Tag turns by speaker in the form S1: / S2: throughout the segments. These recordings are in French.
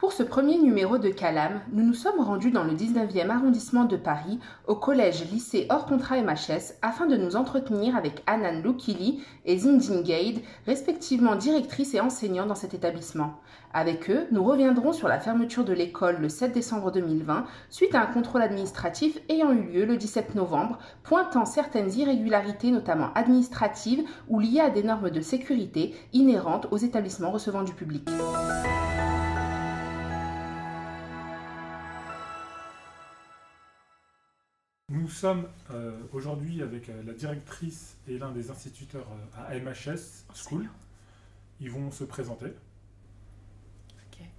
S1: Pour ce premier numéro de Calam, nous nous sommes rendus dans le 19e arrondissement de Paris, au collège-lycée hors contrat MHS, afin de nous entretenir avec Hanan Loukili et Zindine Gaid, respectivement directrices et enseignants dans cet établissement. Avec eux, nous reviendrons sur la fermeture de l'école le 7 décembre 2020, suite à un contrôle administratif ayant eu lieu le 17 novembre, pointant certaines irrégularités, notamment administratives ou liées à des normes de sécurité inhérentes aux établissements recevant du public.
S2: Nous sommes aujourd'hui avec la directrice et l'un des instituteurs à MHS School. Ils vont se présenter.
S3: Okay.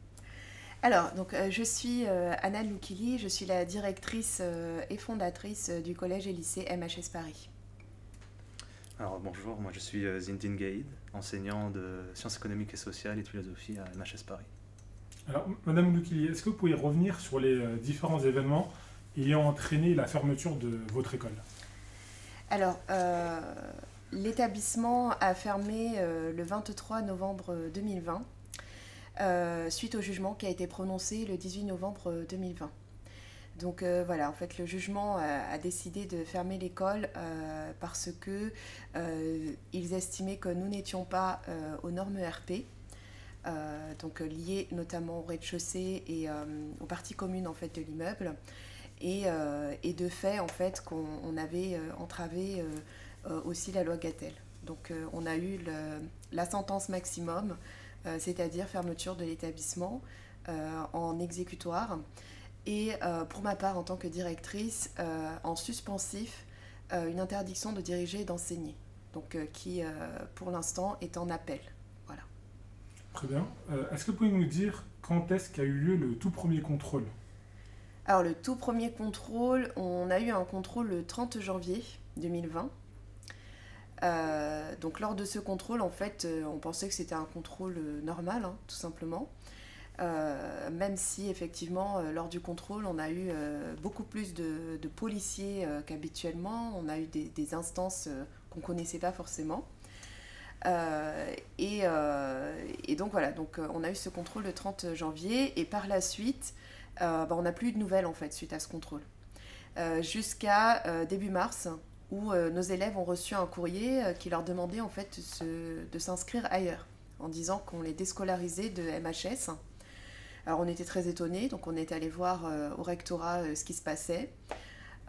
S3: Alors, je suis Hanan Loukili, je suis la directrice et fondatrice du collège et lycée MHS Paris.
S4: Alors bonjour, moi je suis Zindine Gaid, enseignant de sciences économiques et sociales et de philosophie à MHS Paris.
S2: Alors, Madame Loukili, est-ce que vous pouvez revenir sur les différents événements ayant entraîné la fermeture de votre école?
S3: Alors, l'établissement a fermé le 23 novembre 2020, suite au jugement qui a été prononcé le 18 novembre 2020. Donc voilà, en fait, le jugement a décidé de fermer l'école parce que ils estimaient que nous n'étions pas aux normes ERP, donc liées notamment au rez-de-chaussée et aux parties communes en fait de l'immeuble. Et de fait, en fait, qu'on avait entravé aussi la loi Gatel. Donc, on a eu la sentence maximum, c'est-à-dire fermeture de l'établissement en exécutoire. Et pour ma part, en tant que directrice, en suspensif, une interdiction de diriger et d'enseigner, donc qui, pour l'instant, est en appel. Voilà.
S2: Très bien. Est-ce que vous pouvez nous dire quand est-ce qu'a eu lieu le tout premier contrôle?
S3: Alors, le tout premier contrôle, on a eu un contrôle le 30 janvier 2020. Donc, lors de ce contrôle, en fait, on pensait que c'était un contrôle normal, hein, tout simplement. Même si, effectivement, lors du contrôle, on a eu beaucoup plus de policiers qu'habituellement. On a eu des instances qu'on ne connaissait pas forcément. Et donc, voilà. Donc, on a eu ce contrôle le 30 janvier. Et par la suite... on n'a plus eu de nouvelles en fait suite à ce contrôle. Jusqu'à début mars où nos élèves ont reçu un courrier qui leur demandait en fait de s'inscrire ailleurs en disant qu'on les déscolarisait de MHS. Alors on était très étonnés, donc on est allé voir au rectorat ce qui se passait.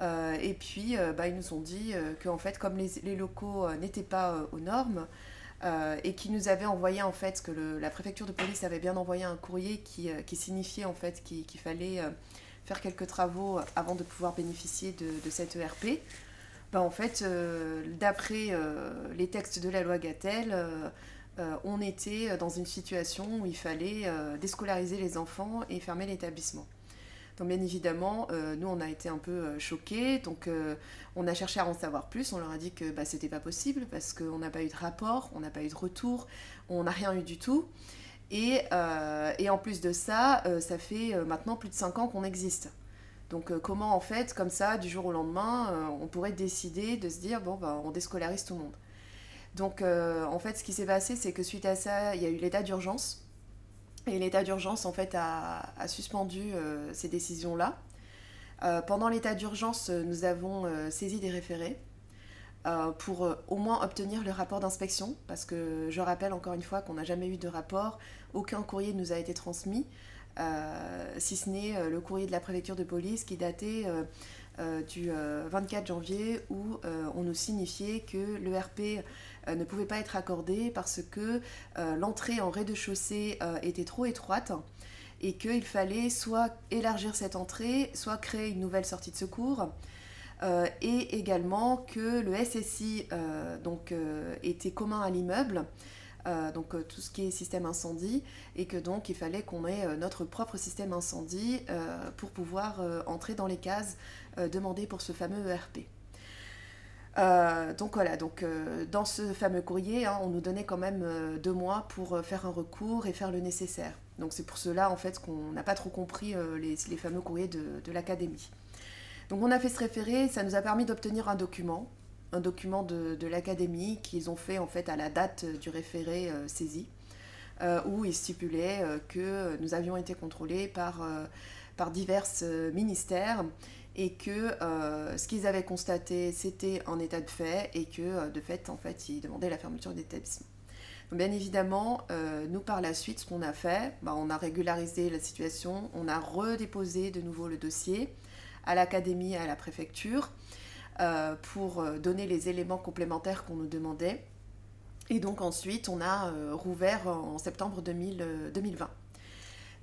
S3: Et puis ils nous ont dit qu'en fait comme les locaux n'étaient pas aux normes, et qui nous avait envoyé en fait que la préfecture de police avait bien envoyé un courrier qui signifiait en fait qu'il fallait faire quelques travaux avant de pouvoir bénéficier de cette ERP. En fait, d'après les textes de la loi Gatel, on était dans une situation où il fallait déscolariser les enfants et fermer l'établissement. Donc bien évidemment, nous on a été un peu choqués, donc on a cherché à en savoir plus, on leur a dit que c'était pas possible parce qu'on n'a pas eu de rapport, on n'a pas eu de retour, on n'a rien eu du tout. Et en plus de ça, ça fait maintenant plus de 5 ans qu'on existe. Donc comment en fait, comme ça, du jour au lendemain, on pourrait décider de se dire on déscolarise tout le monde. Donc en fait ce qui s'est passé, c'est que suite à ça, il y a eu l'état d'urgence. Et l'état d'urgence, en fait, a suspendu ces décisions-là. Pendant l'état d'urgence, nous avons saisi des référés pour au moins obtenir le rapport d'inspection, parce que je rappelle encore une fois qu'on n'a jamais eu de rapport, aucun courrier ne nous a été transmis, si ce n'est le courrier de la préfecture de police qui datait du 24 janvier où on nous signifiait que l'ERP ne pouvait pas être accordé parce que l'entrée en rez-de-chaussée était trop étroite et qu'il fallait soit élargir cette entrée, soit créer une nouvelle sortie de secours, et également que le SSI était commun à l'immeuble, donc tout ce qui est système incendie, et que donc il fallait qu'on ait notre propre système incendie pour pouvoir entrer dans les cases demandées pour ce fameux ERP. Donc voilà, dans ce fameux courrier, on nous donnait quand même 2 mois pour faire un recours et faire le nécessaire. Donc c'est pour cela en fait qu'on n'a pas trop compris les fameux courriers de l'académie. Donc on a fait ce référé, ça nous a permis d'obtenir un document de l'académie qu'ils ont fait en fait à la date du référé saisi. où il stipulait que nous avions été contrôlés par divers ministères et que ce qu'ils avaient constaté, c'était un état de fait et que, de fait, en fait, ils demandaient la fermeture de l'établissement. Donc, bien évidemment, nous, par la suite, ce qu'on a fait, on a régularisé la situation, on a redéposé de nouveau le dossier à l'académie et à la préfecture pour donner les éléments complémentaires qu'on nous demandait. Et donc, ensuite, on a rouvert en septembre 2020.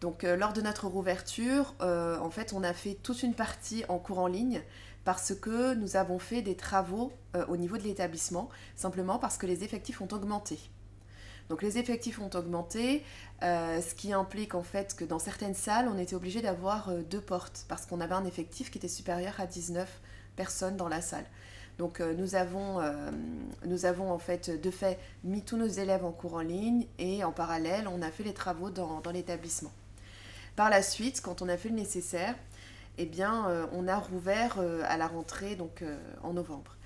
S3: Donc, lors de notre rouverture, en fait, on a fait toute une partie en cours en ligne parce que nous avons fait des travaux au niveau de l'établissement, simplement parce que les effectifs ont augmenté. Donc, les effectifs ont augmenté, ce qui implique en fait que dans certaines salles, on était obligé d'avoir 2 portes parce qu'on avait un effectif qui était supérieur à 19 personnes dans la salle. Donc, nous avons en fait, de fait, mis tous nos élèves en cours en ligne et en parallèle, on a fait les travaux dans l'établissement. Par la suite, quand on a fait le nécessaire, eh bien, on a rouvert à la rentrée, donc en novembre.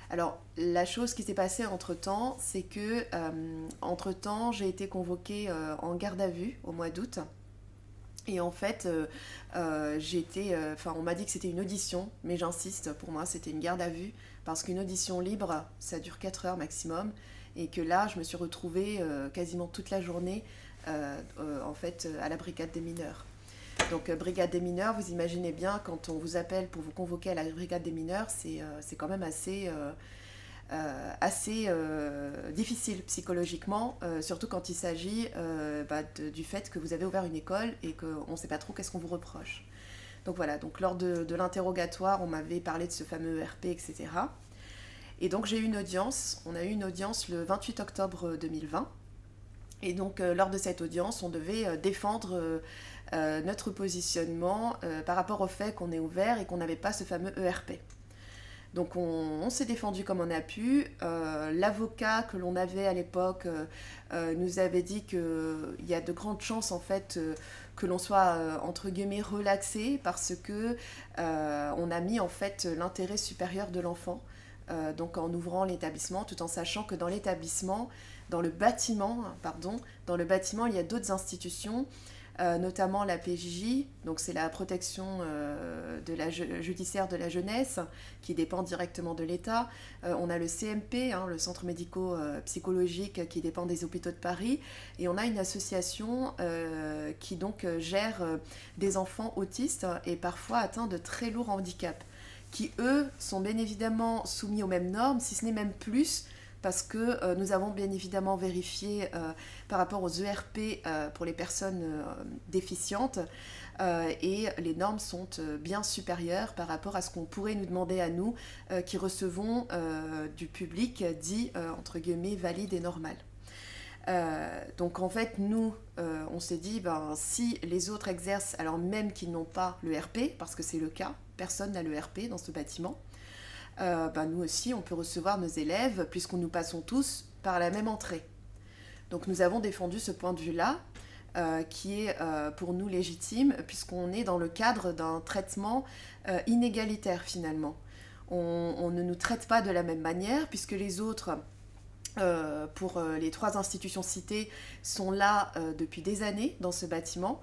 S3: Alors, la chose qui s'est passée entre-temps, c'est que, entre-temps, j'ai été convoquée en garde à vue au mois d'août. Et en fait, on m'a dit que c'était une audition, mais j'insiste, pour moi, c'était une garde à vue, parce qu'une audition libre, ça dure 4 heures maximum, et que là, je me suis retrouvée quasiment toute la journée en fait, à la brigade des mineurs. Donc, brigade des mineurs, vous imaginez bien, quand on vous appelle pour vous convoquer à la brigade des mineurs, c'est quand même assez difficile psychologiquement, surtout quand il s'agit du fait que vous avez ouvert une école et qu'on ne sait pas trop qu'est-ce qu'on vous reproche. Donc voilà, donc lors de l'interrogatoire, on m'avait parlé de ce fameux ERP, etc. Et donc j'ai eu une audience, on a eu une audience le 28 octobre 2020. Et donc, lors de cette audience, on devait défendre notre positionnement par rapport au fait qu'on est ouvert et qu'on n'avait pas ce fameux ERP. Donc, on s'est défendu comme on a pu. L'avocat que l'on avait à l'époque nous avait dit qu'il y a de grandes chances, en fait, que l'on soit, entre guillemets, relaxé parce que on a mis, en fait, l'intérêt supérieur de l'enfant. Donc, en ouvrant l'établissement, tout en sachant que dans l'établissement, dans le bâtiment, il y a d'autres institutions, notamment la PJJ, donc c'est la protection judiciaire de la jeunesse, qui dépend directement de l'État. On a le CMP, le centre médico-psychologique, qui dépend des hôpitaux de Paris. Et on a une association qui donc gère des enfants autistes et parfois atteints de très lourds handicaps, qui eux sont bien évidemment soumis aux mêmes normes, si ce n'est même plus, parce que nous avons bien évidemment vérifié par rapport aux ERP pour les personnes déficientes et les normes sont bien supérieures par rapport à ce qu'on pourrait nous demander à nous qui recevons du public dit entre guillemets valide et normal. Donc en fait nous on s'est dit si les autres exercent alors même qu'ils n'ont pas le RP, parce que c'est le cas, personne n'a le RP dans ce bâtiment, nous aussi on peut recevoir nos élèves puisqu'on nous passons tous par la même entrée. Donc nous avons défendu ce point de vue-là qui est pour nous légitime puisqu'on est dans le cadre d'un traitement inégalitaire finalement. On ne nous traite pas de la même manière puisque les autres pour les 3 institutions citées sont là depuis des années dans ce bâtiment,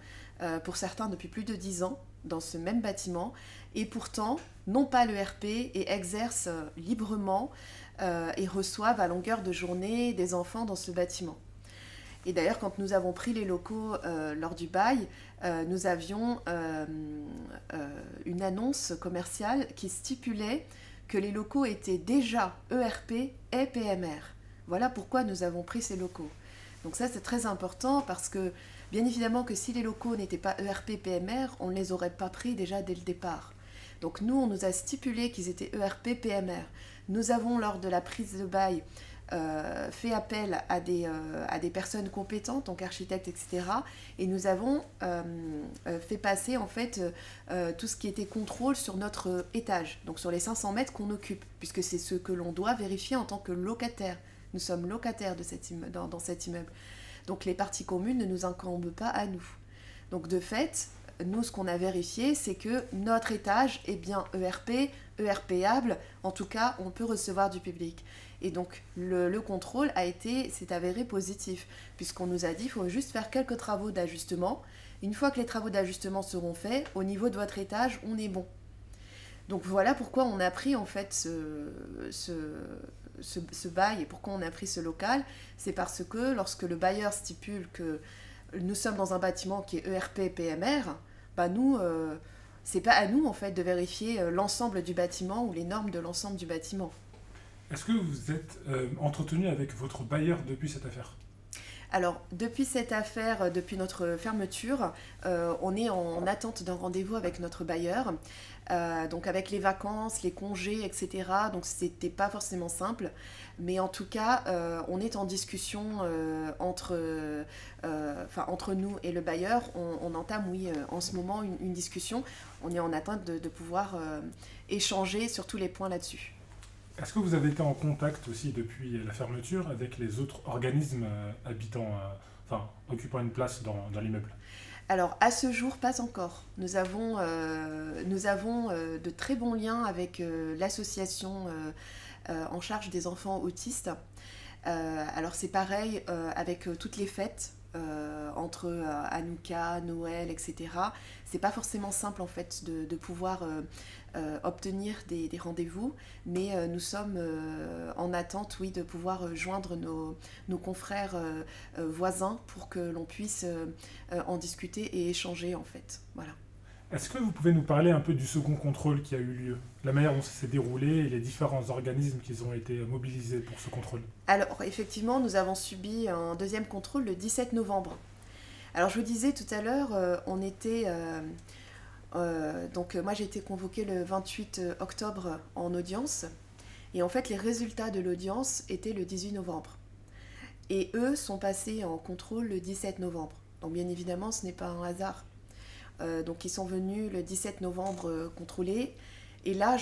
S3: pour certains depuis plus de 10 ans dans ce même bâtiment, et pourtant n'ont pas le RP et exercent librement et reçoivent à longueur de journée des enfants dans ce bâtiment. Et d'ailleurs, quand nous avons pris les locaux lors du bail, nous avions une annonce commerciale qui stipulait que les locaux étaient déjà ERP et PMR. Voilà pourquoi nous avons pris ces locaux. Donc ça, c'est très important parce que, bien évidemment que si les locaux n'étaient pas ERP, PMR, on ne les aurait pas pris déjà dès le départ. Donc nous, on nous a stipulé qu'ils étaient ERP, PMR. Nous avons, lors de la prise de bail, fait appel à des personnes compétentes, donc architectes, etc. Et nous avons fait passer en fait tout ce qui était contrôle sur notre étage, donc sur les 500 mètres qu'on occupe, puisque c'est ce que l'on doit vérifier en tant que locataire. Nous sommes locataires de dans cet immeuble. Donc les parties communes ne nous incombent pas à nous. Donc de fait, nous, ce qu'on a vérifié, c'est que notre étage est bien ERP, ERPable. En tout cas, on peut recevoir du public. Et donc, le contrôle s'est avéré positif, puisqu'on nous a dit qu'il faut juste faire quelques travaux d'ajustement. Une fois que les travaux d'ajustement seront faits, au niveau de votre étage, on est bon. Donc voilà pourquoi on a pris en fait ce bail et pourquoi on a pris ce local. C'est parce que lorsque le bailleur stipule que nous sommes dans un bâtiment qui est ERP PMR, nous, c'est pas à nous en fait de vérifier l'ensemble du bâtiment ou les normes de l'ensemble du bâtiment.
S2: Est-ce que vous êtes entretenu avec votre bailleur depuis cette affaire ?
S3: Alors, depuis cette affaire, depuis notre fermeture, on est en attente d'un rendez-vous avec notre bailleur. Donc avec les vacances, les congés, etc. Donc c'était pas forcément simple. Mais en tout cas, on est en discussion entre nous et le bailleur. On entame, oui, en ce moment une discussion. On est en attente de pouvoir échanger sur tous les points là-dessus.
S2: Est-ce que vous avez été en contact aussi depuis la fermeture avec les autres organismes occupant une place dans l'immeuble ?
S3: Alors, à ce jour, pas encore. Nous avons de très bons liens avec l'association en charge des enfants autistes. Alors, c'est pareil avec toutes les fêtes, entre Hanouka, Noël, etc. C'est pas forcément simple, en fait, de pouvoir obtenir des rendez-vous, mais nous sommes en attente, oui, de pouvoir joindre nos confrères voisins pour que l'on puisse en discuter et échanger, en fait. Voilà.
S2: Est-ce que vous pouvez nous parler un peu du second contrôle qui a eu lieu, la manière dont ça s'est déroulé et les différents organismes qui ont été mobilisés pour ce contrôle ?
S3: Alors, effectivement, nous avons subi un deuxième contrôle le 17 novembre. Alors, je vous disais tout à l'heure, on était... moi, j'ai été convoquée le 28 octobre en audience. Et en fait, les résultats de l'audience étaient le 18 novembre. Et eux sont passés en contrôle le 17 novembre. Donc, bien évidemment, ce n'est pas un hasard. Donc, ils sont venus le 17 novembre contrôler. Et là,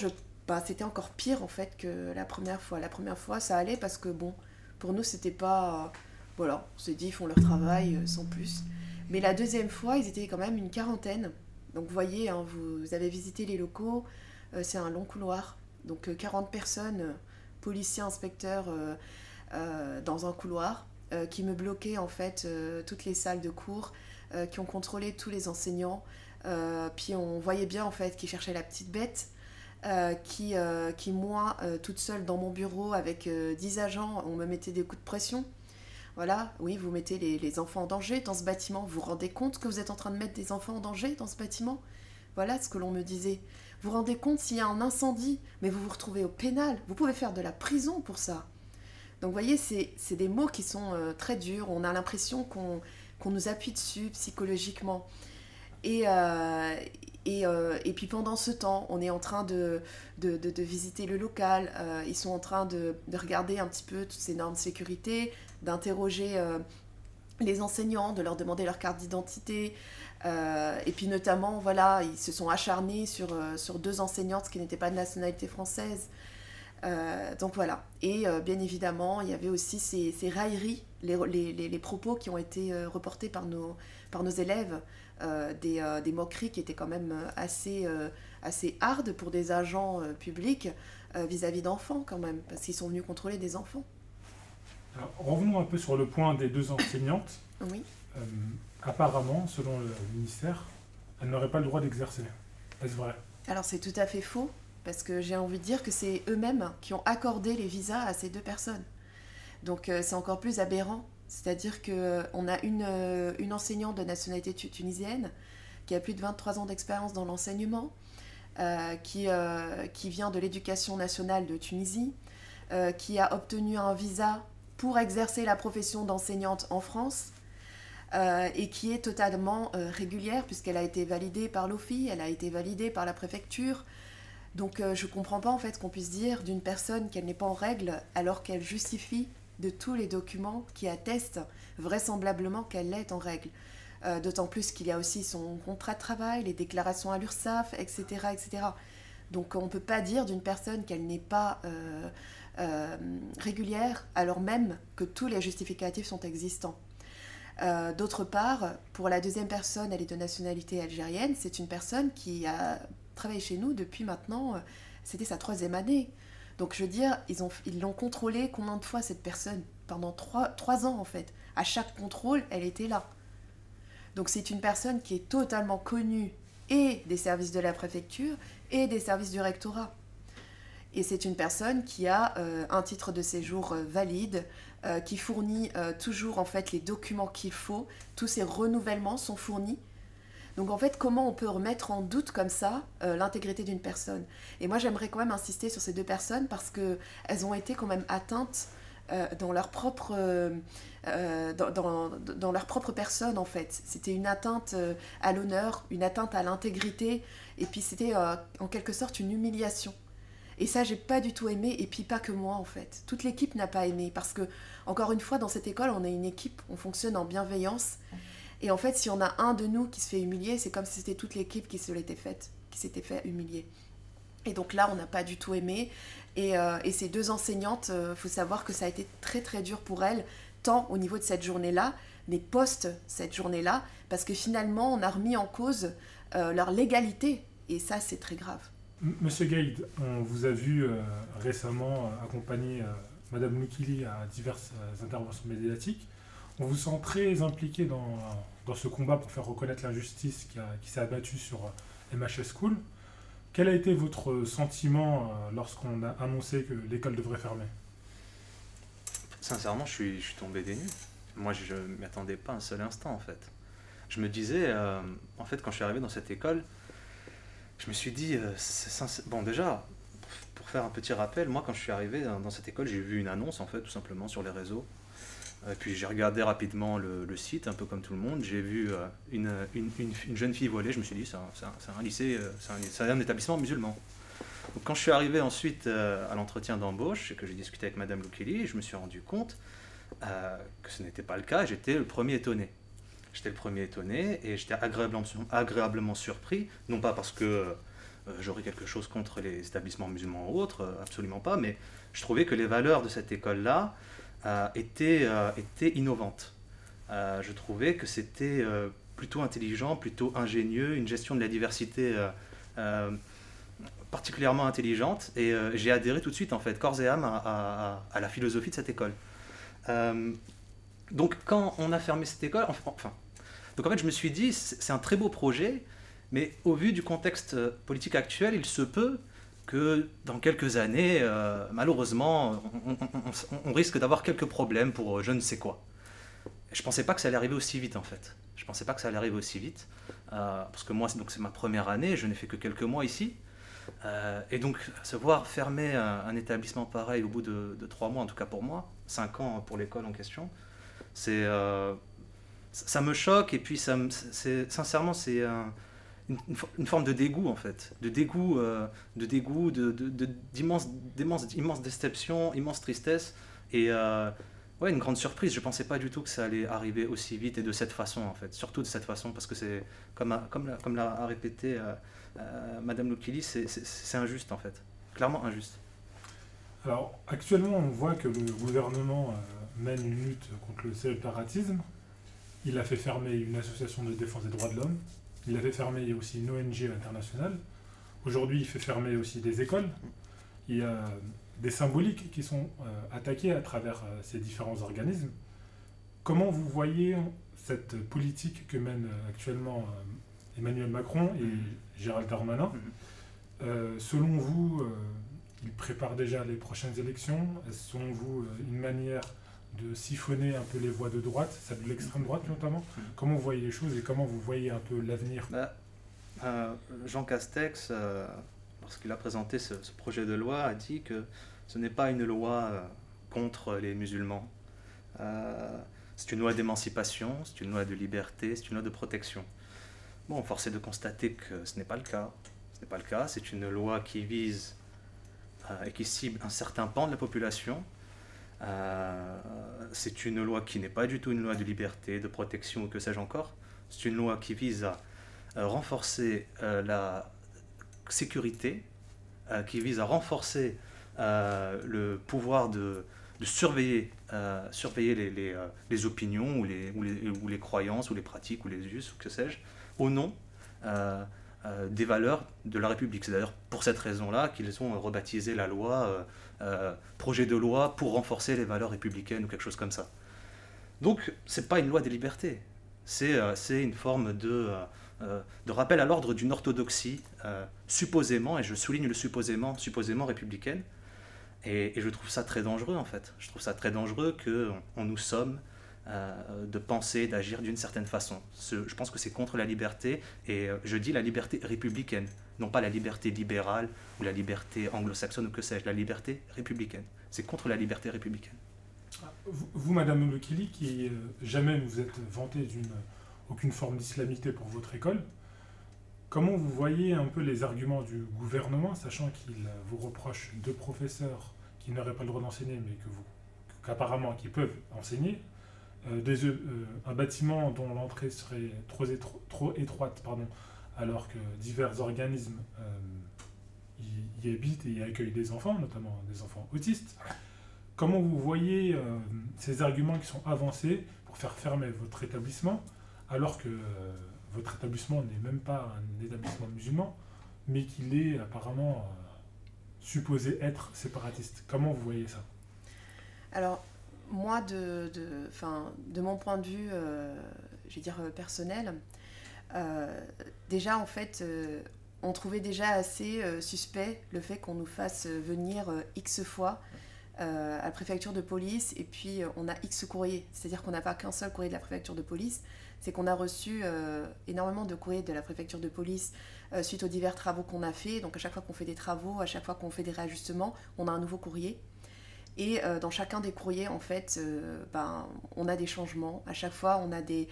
S3: c'était encore pire, en fait, que la première fois. La première fois, ça allait parce que, bon, pour nous, c'était pas... voilà, on s'est dit, ils font leur travail sans plus. Mais la deuxième fois, ils étaient quand même une quarantaine. Donc, vous voyez, hein, vous avez visité les locaux, c'est un long couloir. Donc, 40 personnes, policiers, inspecteurs, dans un couloir, qui me bloquaient, en fait, toutes les salles de cours, qui ont contrôlé tous les enseignants. Puis, on voyait bien, en fait, qu'ils cherchaient la petite bête. Qui moi, toute seule dans mon bureau avec 10 agents, on me mettait des coups de pression. Voilà, oui, vous mettez les enfants en danger dans ce bâtiment. Vous vous rendez compte que vous êtes en train de mettre des enfants en danger dans ce bâtiment ? Voilà ce que l'on me disait. Vous vous rendez compte s'il y a un incendie, mais vous vous retrouvez au pénal. Vous pouvez faire de la prison pour ça. Donc, vous voyez, c'est des mots qui sont très durs. On a l'impression qu'on nous appuie dessus psychologiquement. Et puis pendant ce temps, on est en train de visiter le local. Ils sont en train de regarder un petit peu toutes ces normes de sécurité, d'interroger les enseignants, de leur demander leur carte d'identité. Et puis notamment, voilà, ils se sont acharnés sur 2 enseignantes qui n'étaient pas de nationalité française. Donc voilà. Et bien évidemment, il y avait aussi ces railleries, les propos qui ont été reportés par nos élèves, des moqueries qui étaient quand même assez hard pour des agents publics vis-à-vis d'enfants quand même, parce qu'ils sont venus contrôler des enfants.
S2: Alors, revenons un peu sur le point des 2 enseignantes.
S3: Oui.
S2: Apparemment, selon le ministère, elles n'auraient pas le droit d'exercer. Est-ce vrai ? Alors,
S3: c'est tout à fait faux, parce que j'ai envie de dire que c'est eux-mêmes qui ont accordé les visas à ces 2 personnes. Donc c'est encore plus aberrant. C'est-à-dire qu'on a une enseignante de nationalité tunisienne qui a plus de 23 ans d'expérience dans l'enseignement, qui vient de l'éducation nationale de Tunisie, qui a obtenu un visa pour exercer la profession d'enseignante en France, et qui est totalement régulière puisqu'elle a été validée par l'OFI, elle a été validée par la préfecture. Donc je ne comprends pas en fait qu'on puisse dire d'une personne qu'elle n'est pas en règle alors qu'elle justifie de tous les documents qui attestent vraisemblablement qu'elle est en règle. D'autant plus qu'il y a aussi son contrat de travail, les déclarations à l'URSSAF, etc., etc. Donc on ne peut pas dire d'une personne qu'elle n'est pas régulière alors même que tous les justificatifs sont existants. D'autre part, pour la deuxième personne, elle est de nationalité algérienne. C'est une personne qui a travaillé chez nous depuis maintenant, c'était sa 3e année. Donc je veux dire, ils l'ont contrôlé combien de fois cette personne? Pendant 3 ans en fait. À chaque contrôle, elle était là. Donc c'est une personne qui est totalement connue et des services de la préfecture et des services du rectorat. Et c'est une personne qui a un titre de séjour valide, qui fournit toujours en fait les documents qu'il faut. Tous ces renouvellements sont fournis. Donc en fait, comment on peut remettre en doute comme ça l'intégrité d'une personne? Et moi, j'aimerais quand même insister sur ces 2 personnes parce qu'elles ont été quand même atteintes dans leur propre dans leur propre personne en fait. C'était une atteinte à l'honneur, une atteinte à l'intégrité, et puis c'était en quelque sorte une humiliation. Et ça, j'ai pas du tout aimé, et puis pas que moi en fait. Toute l'équipe n'a pas aimé, parce que, encore une fois, dans cette école, on est une équipe, on fonctionne en bienveillance. Et en fait, si on a un de nous qui se fait humilier, c'est comme si c'était toute l'équipe qui s'était fait humilier. Et donc là, on n'a pas du tout aimé. Et ces 2 enseignantes, faut savoir que ça a été très très dur pour elles, tant au niveau de cette journée-là, mais post cette journée-là, parce que finalement, on a remis en cause leur légalité. Et ça, c'est très grave.
S2: Monsieur Gaïd, on vous a vu récemment accompagner Madame Loukili à diverses interventions médiatiques. On vous sent très impliqué dans ce combat pour faire reconnaître l'injustice qui s'est abattue sur MHS School. Quel a été votre sentiment lorsqu'on a annoncé que l'école devrait fermer?
S4: Sincèrement, je suis tombé des nues. Moi, je ne m'y attendais pas un seul instant, en fait. Je me disais, en fait, quand je suis arrivé dans cette école, je me suis dit, bon, déjà, pour faire un petit rappel, moi, quand je suis arrivé dans cette école, j'ai vu une annonce, en fait, tout simplement, sur les réseaux. Puis j'ai regardé rapidement le site, un peu comme tout le monde. J'ai vu une jeune fille voilée. Je me suis dit, c'est un lycée, c'est un établissement musulman. Donc, quand je suis arrivé ensuite à l'entretien d'embauche et que j'ai discuté avec Madame Loukili, je me suis rendu compte que ce n'était pas le cas. J'étais le premier étonné. Et j'étais agréablement surpris, non pas parce que j'aurais quelque chose contre les établissements musulmans ou autres, absolument pas, mais je trouvais que les valeurs de cette école-là étaient innovantes. Je trouvais que c'était plutôt intelligent, plutôt ingénieux, une gestion de la diversité particulièrement intelligente, et j'ai adhéré tout de suite, en fait, corps et âme à la philosophie de cette école. Donc quand on a fermé cette école, donc en fait je me suis dit, c'est un très beau projet, mais au vu du contexte politique actuel, il se peut que dans quelques années, malheureusement, on risque d'avoir quelques problèmes pour je ne sais quoi. Je ne pensais pas que ça allait arriver aussi vite, en fait. Parce que moi, c'est ma première année, je n'ai fait que quelques mois ici. Et donc, se voir fermer un établissement pareil au bout de 3 mois, en tout cas pour moi, 5 ans pour l'école en question, ça me choque, et puis sincèrement, c'est une forme de dégoût, en fait, d'immense déception, immense tristesse, et ouais, une grande surprise. Je pensais pas du tout que ça allait arriver aussi vite et de cette façon, en fait, surtout de cette façon, parce que c'est comme l'a répété Madame Loukili, c'est injuste, en fait, clairement injuste.
S2: Alors, actuellement, on voit que le gouvernement mène une lutte contre le séparatisme. Il a fait fermer une association de défense des droits de l'homme. Il a fait fermer aussi une ONG internationale. Aujourd'hui, il fait fermer aussi des écoles. Il y a des symboliques qui sont attaquées à travers ces différents organismes. Comment vous voyez cette politique que mènent actuellement Emmanuel Macron et Gérald Darmanin? Selon vous, il prépare déjà les prochaines élections? Est-ce selon vous une manière de siphonner un peu les voix de droite, celle de l'extrême droite notamment? Comment vous voyez les choses et comment vous voyez un peu l'avenir?
S4: Jean Castex, lorsqu'il a présenté ce projet de loi, a dit que ce n'est pas une loi contre les musulmans. C'est une loi d'émancipation, c'est une loi de liberté, c'est une loi de protection. Bon, force est de constater que ce n'est pas le cas. C'est une loi qui vise et qui cible un certain pan de la population. C'est une loi qui n'est pas du tout une loi de liberté, de protection ou que sais-je encore. C'est une loi qui vise à renforcer la sécurité, qui vise à renforcer le pouvoir surveiller, les opinions ou les croyances ou les pratiques ou les us ou que sais-je, au nom des valeurs de la République. C'est d'ailleurs pour cette raison-là qu'ils ont rebaptisé la loi projet de loi pour renforcer les valeurs républicaines ou quelque chose comme ça. Donc c'est pas une loi des libertés, c'est une forme de rappel à l'ordre d'une orthodoxie supposément, et je souligne le supposément républicaine, et je trouve ça très dangereux en fait. Je trouve ça très dangereux qu'on nous somme de penser, d'agir d'une certaine façon. Je pense que c'est contre la liberté, et je dis la liberté républicaine, non pas la liberté libérale ou la liberté anglo-saxonne ou que sais-je, la liberté républicaine. C'est contre la liberté républicaine.
S2: Vous, Madame Lokili, qui jamais vous êtes vantée aucune forme d'islamité pour votre école, comment vous voyez un peu les arguments du gouvernement, sachant qu'il vous reproche 2 professeurs qui n'auraient pas le droit d'enseigner, mais qu'apparemment qui peuvent enseigner, un bâtiment dont l'entrée serait trop étroite, alors que divers organismes y habitent et y accueillent des enfants, notamment des enfants autistes. Comment vous voyez ces arguments qui sont avancés pour faire fermer votre établissement, alors que votre établissement n'est même pas un établissement musulman, mais qu'il est apparemment supposé être séparatiste? Comment vous voyez ça?
S3: Alors, moi, de mon point de vue, je vais dire personnel, déjà, en fait, on trouvait déjà assez suspect le fait qu'on nous fasse venir X fois à la préfecture de police, et puis on a X courriers. C'est-à-dire qu'on n'a pas qu'un seul courrier de la préfecture de police, c'est qu'on a reçu énormément de courriers de la préfecture de police suite aux divers travaux qu'on a fait. Donc à chaque fois qu'on fait des travaux, à chaque fois qu'on fait des réajustements, on a un nouveau courrier. Et dans chacun des courriers, en fait, on a des changements. À chaque fois, on a des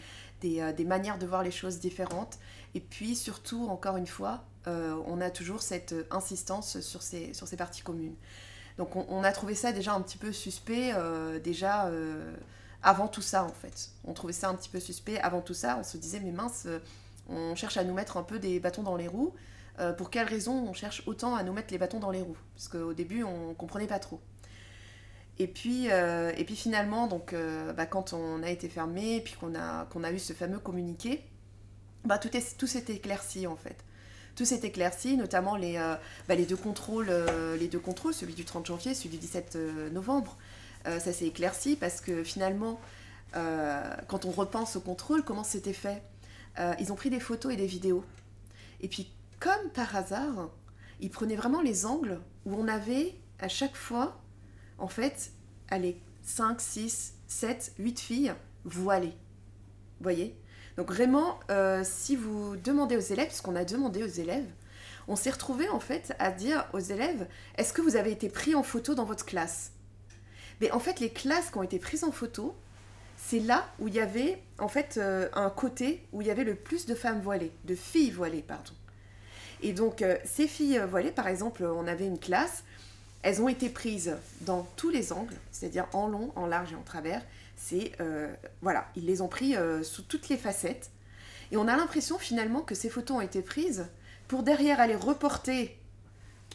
S3: manières de voir les choses différentes. Et puis, surtout, encore une fois, on a toujours cette insistance sur ces parties communes. Donc, on a trouvé ça déjà un petit peu suspect, avant tout ça, en fait. On trouvait ça un petit peu suspect avant tout ça. On se disait, mais mince, on cherche à nous mettre un peu des bâtons dans les roues. Pour quelle raison on cherche autant à nous mettre les bâtons dans les roues? Parce qu'au début, on ne comprenait pas trop. Et puis finalement, donc, quand on a été fermé, puis qu'on a eu ce fameux communiqué, tout s'est éclairci en fait. Tout s'est éclairci, notamment les 2 contrôles, celui du 30 janvier, celui du 17 novembre. Ça s'est éclairci parce que finalement, quand on repense au contrôle, comment c'était fait? Ils ont pris des photos et des vidéos. Et puis, comme par hasard, ils prenaient vraiment les angles où on avait à chaque fois, en fait, allez, 5, 6, 7, 8 filles voilées. Vous voyez? Donc vraiment, si vous demandez aux élèves, puisqu'on a demandé aux élèves, on s'est retrouvé en fait à dire aux élèves, est-ce que vous avez été pris en photo dans votre classe? Mais en fait, les classes qui ont été prises en photo, c'est là où il y avait en fait un côté où il y avait le plus de femmes voilées, de filles voilées, pardon. Et donc, ces filles voilées, par exemple, on avait une classe, elles ont été prises dans tous les angles, c'est-à-dire en long, en large et en travers. Ils les ont pris sous toutes les facettes. Et on a l'impression finalement que ces photos ont été prises pour derrière aller reporter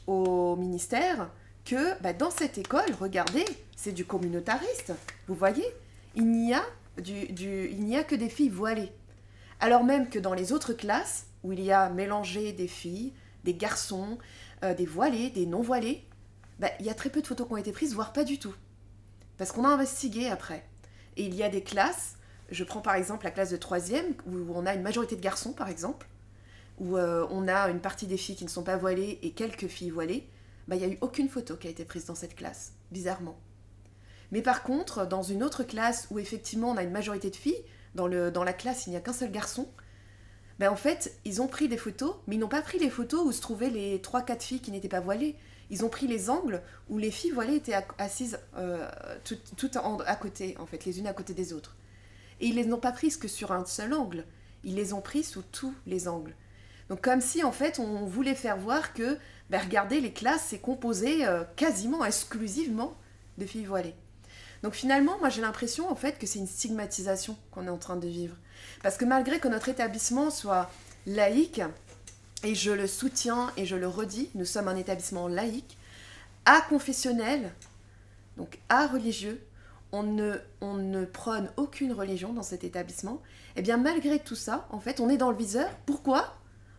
S3: au ministère que dans cette école, regardez, c'est du communautariste. Vous voyez, il n'y a que des filles voilées. Alors même que dans les autres classes, où il y a mélangé des filles, des garçons, des voilés, des non-voilés, il y a très peu de photos qui ont été prises, voire pas du tout. Parce qu'on a investigué après. Et il y a des classes, je prends par exemple la classe de 3e, où on a une majorité de garçons par exemple, où on a une partie des filles qui ne sont pas voilées et quelques filles voilées, il n'y a eu aucune photo qui a été prise dans cette classe, bizarrement. Mais par contre, dans une autre classe où effectivement on a une majorité de filles, dans la classe il n'y a qu'un seul garçon, en fait, ils ont pris des photos, mais ils n'ont pas pris les photos où se trouvaient les 3-4 filles qui n'étaient pas voilées. Ils ont pris les angles où les filles voilées étaient assises toutes à côté, en fait, les unes à côté des autres. Et ils ne les ont pas prises que sur un seul angle. Ils les ont prises sous tous les angles. Donc comme si, en fait, on voulait faire voir que, regardez, les classes, c'est composé quasiment exclusivement de filles voilées. Donc finalement, moi j'ai l'impression, en fait, que c'est une stigmatisation qu'on est en train de vivre. Parce que malgré que notre établissement soit laïque, et je le soutiens et je le redis, nous sommes un établissement laïque, aconfessionnel, donc areligieux, on ne prône aucune religion dans cet établissement, et bien malgré tout ça, en fait, on est dans le viseur. Pourquoi ?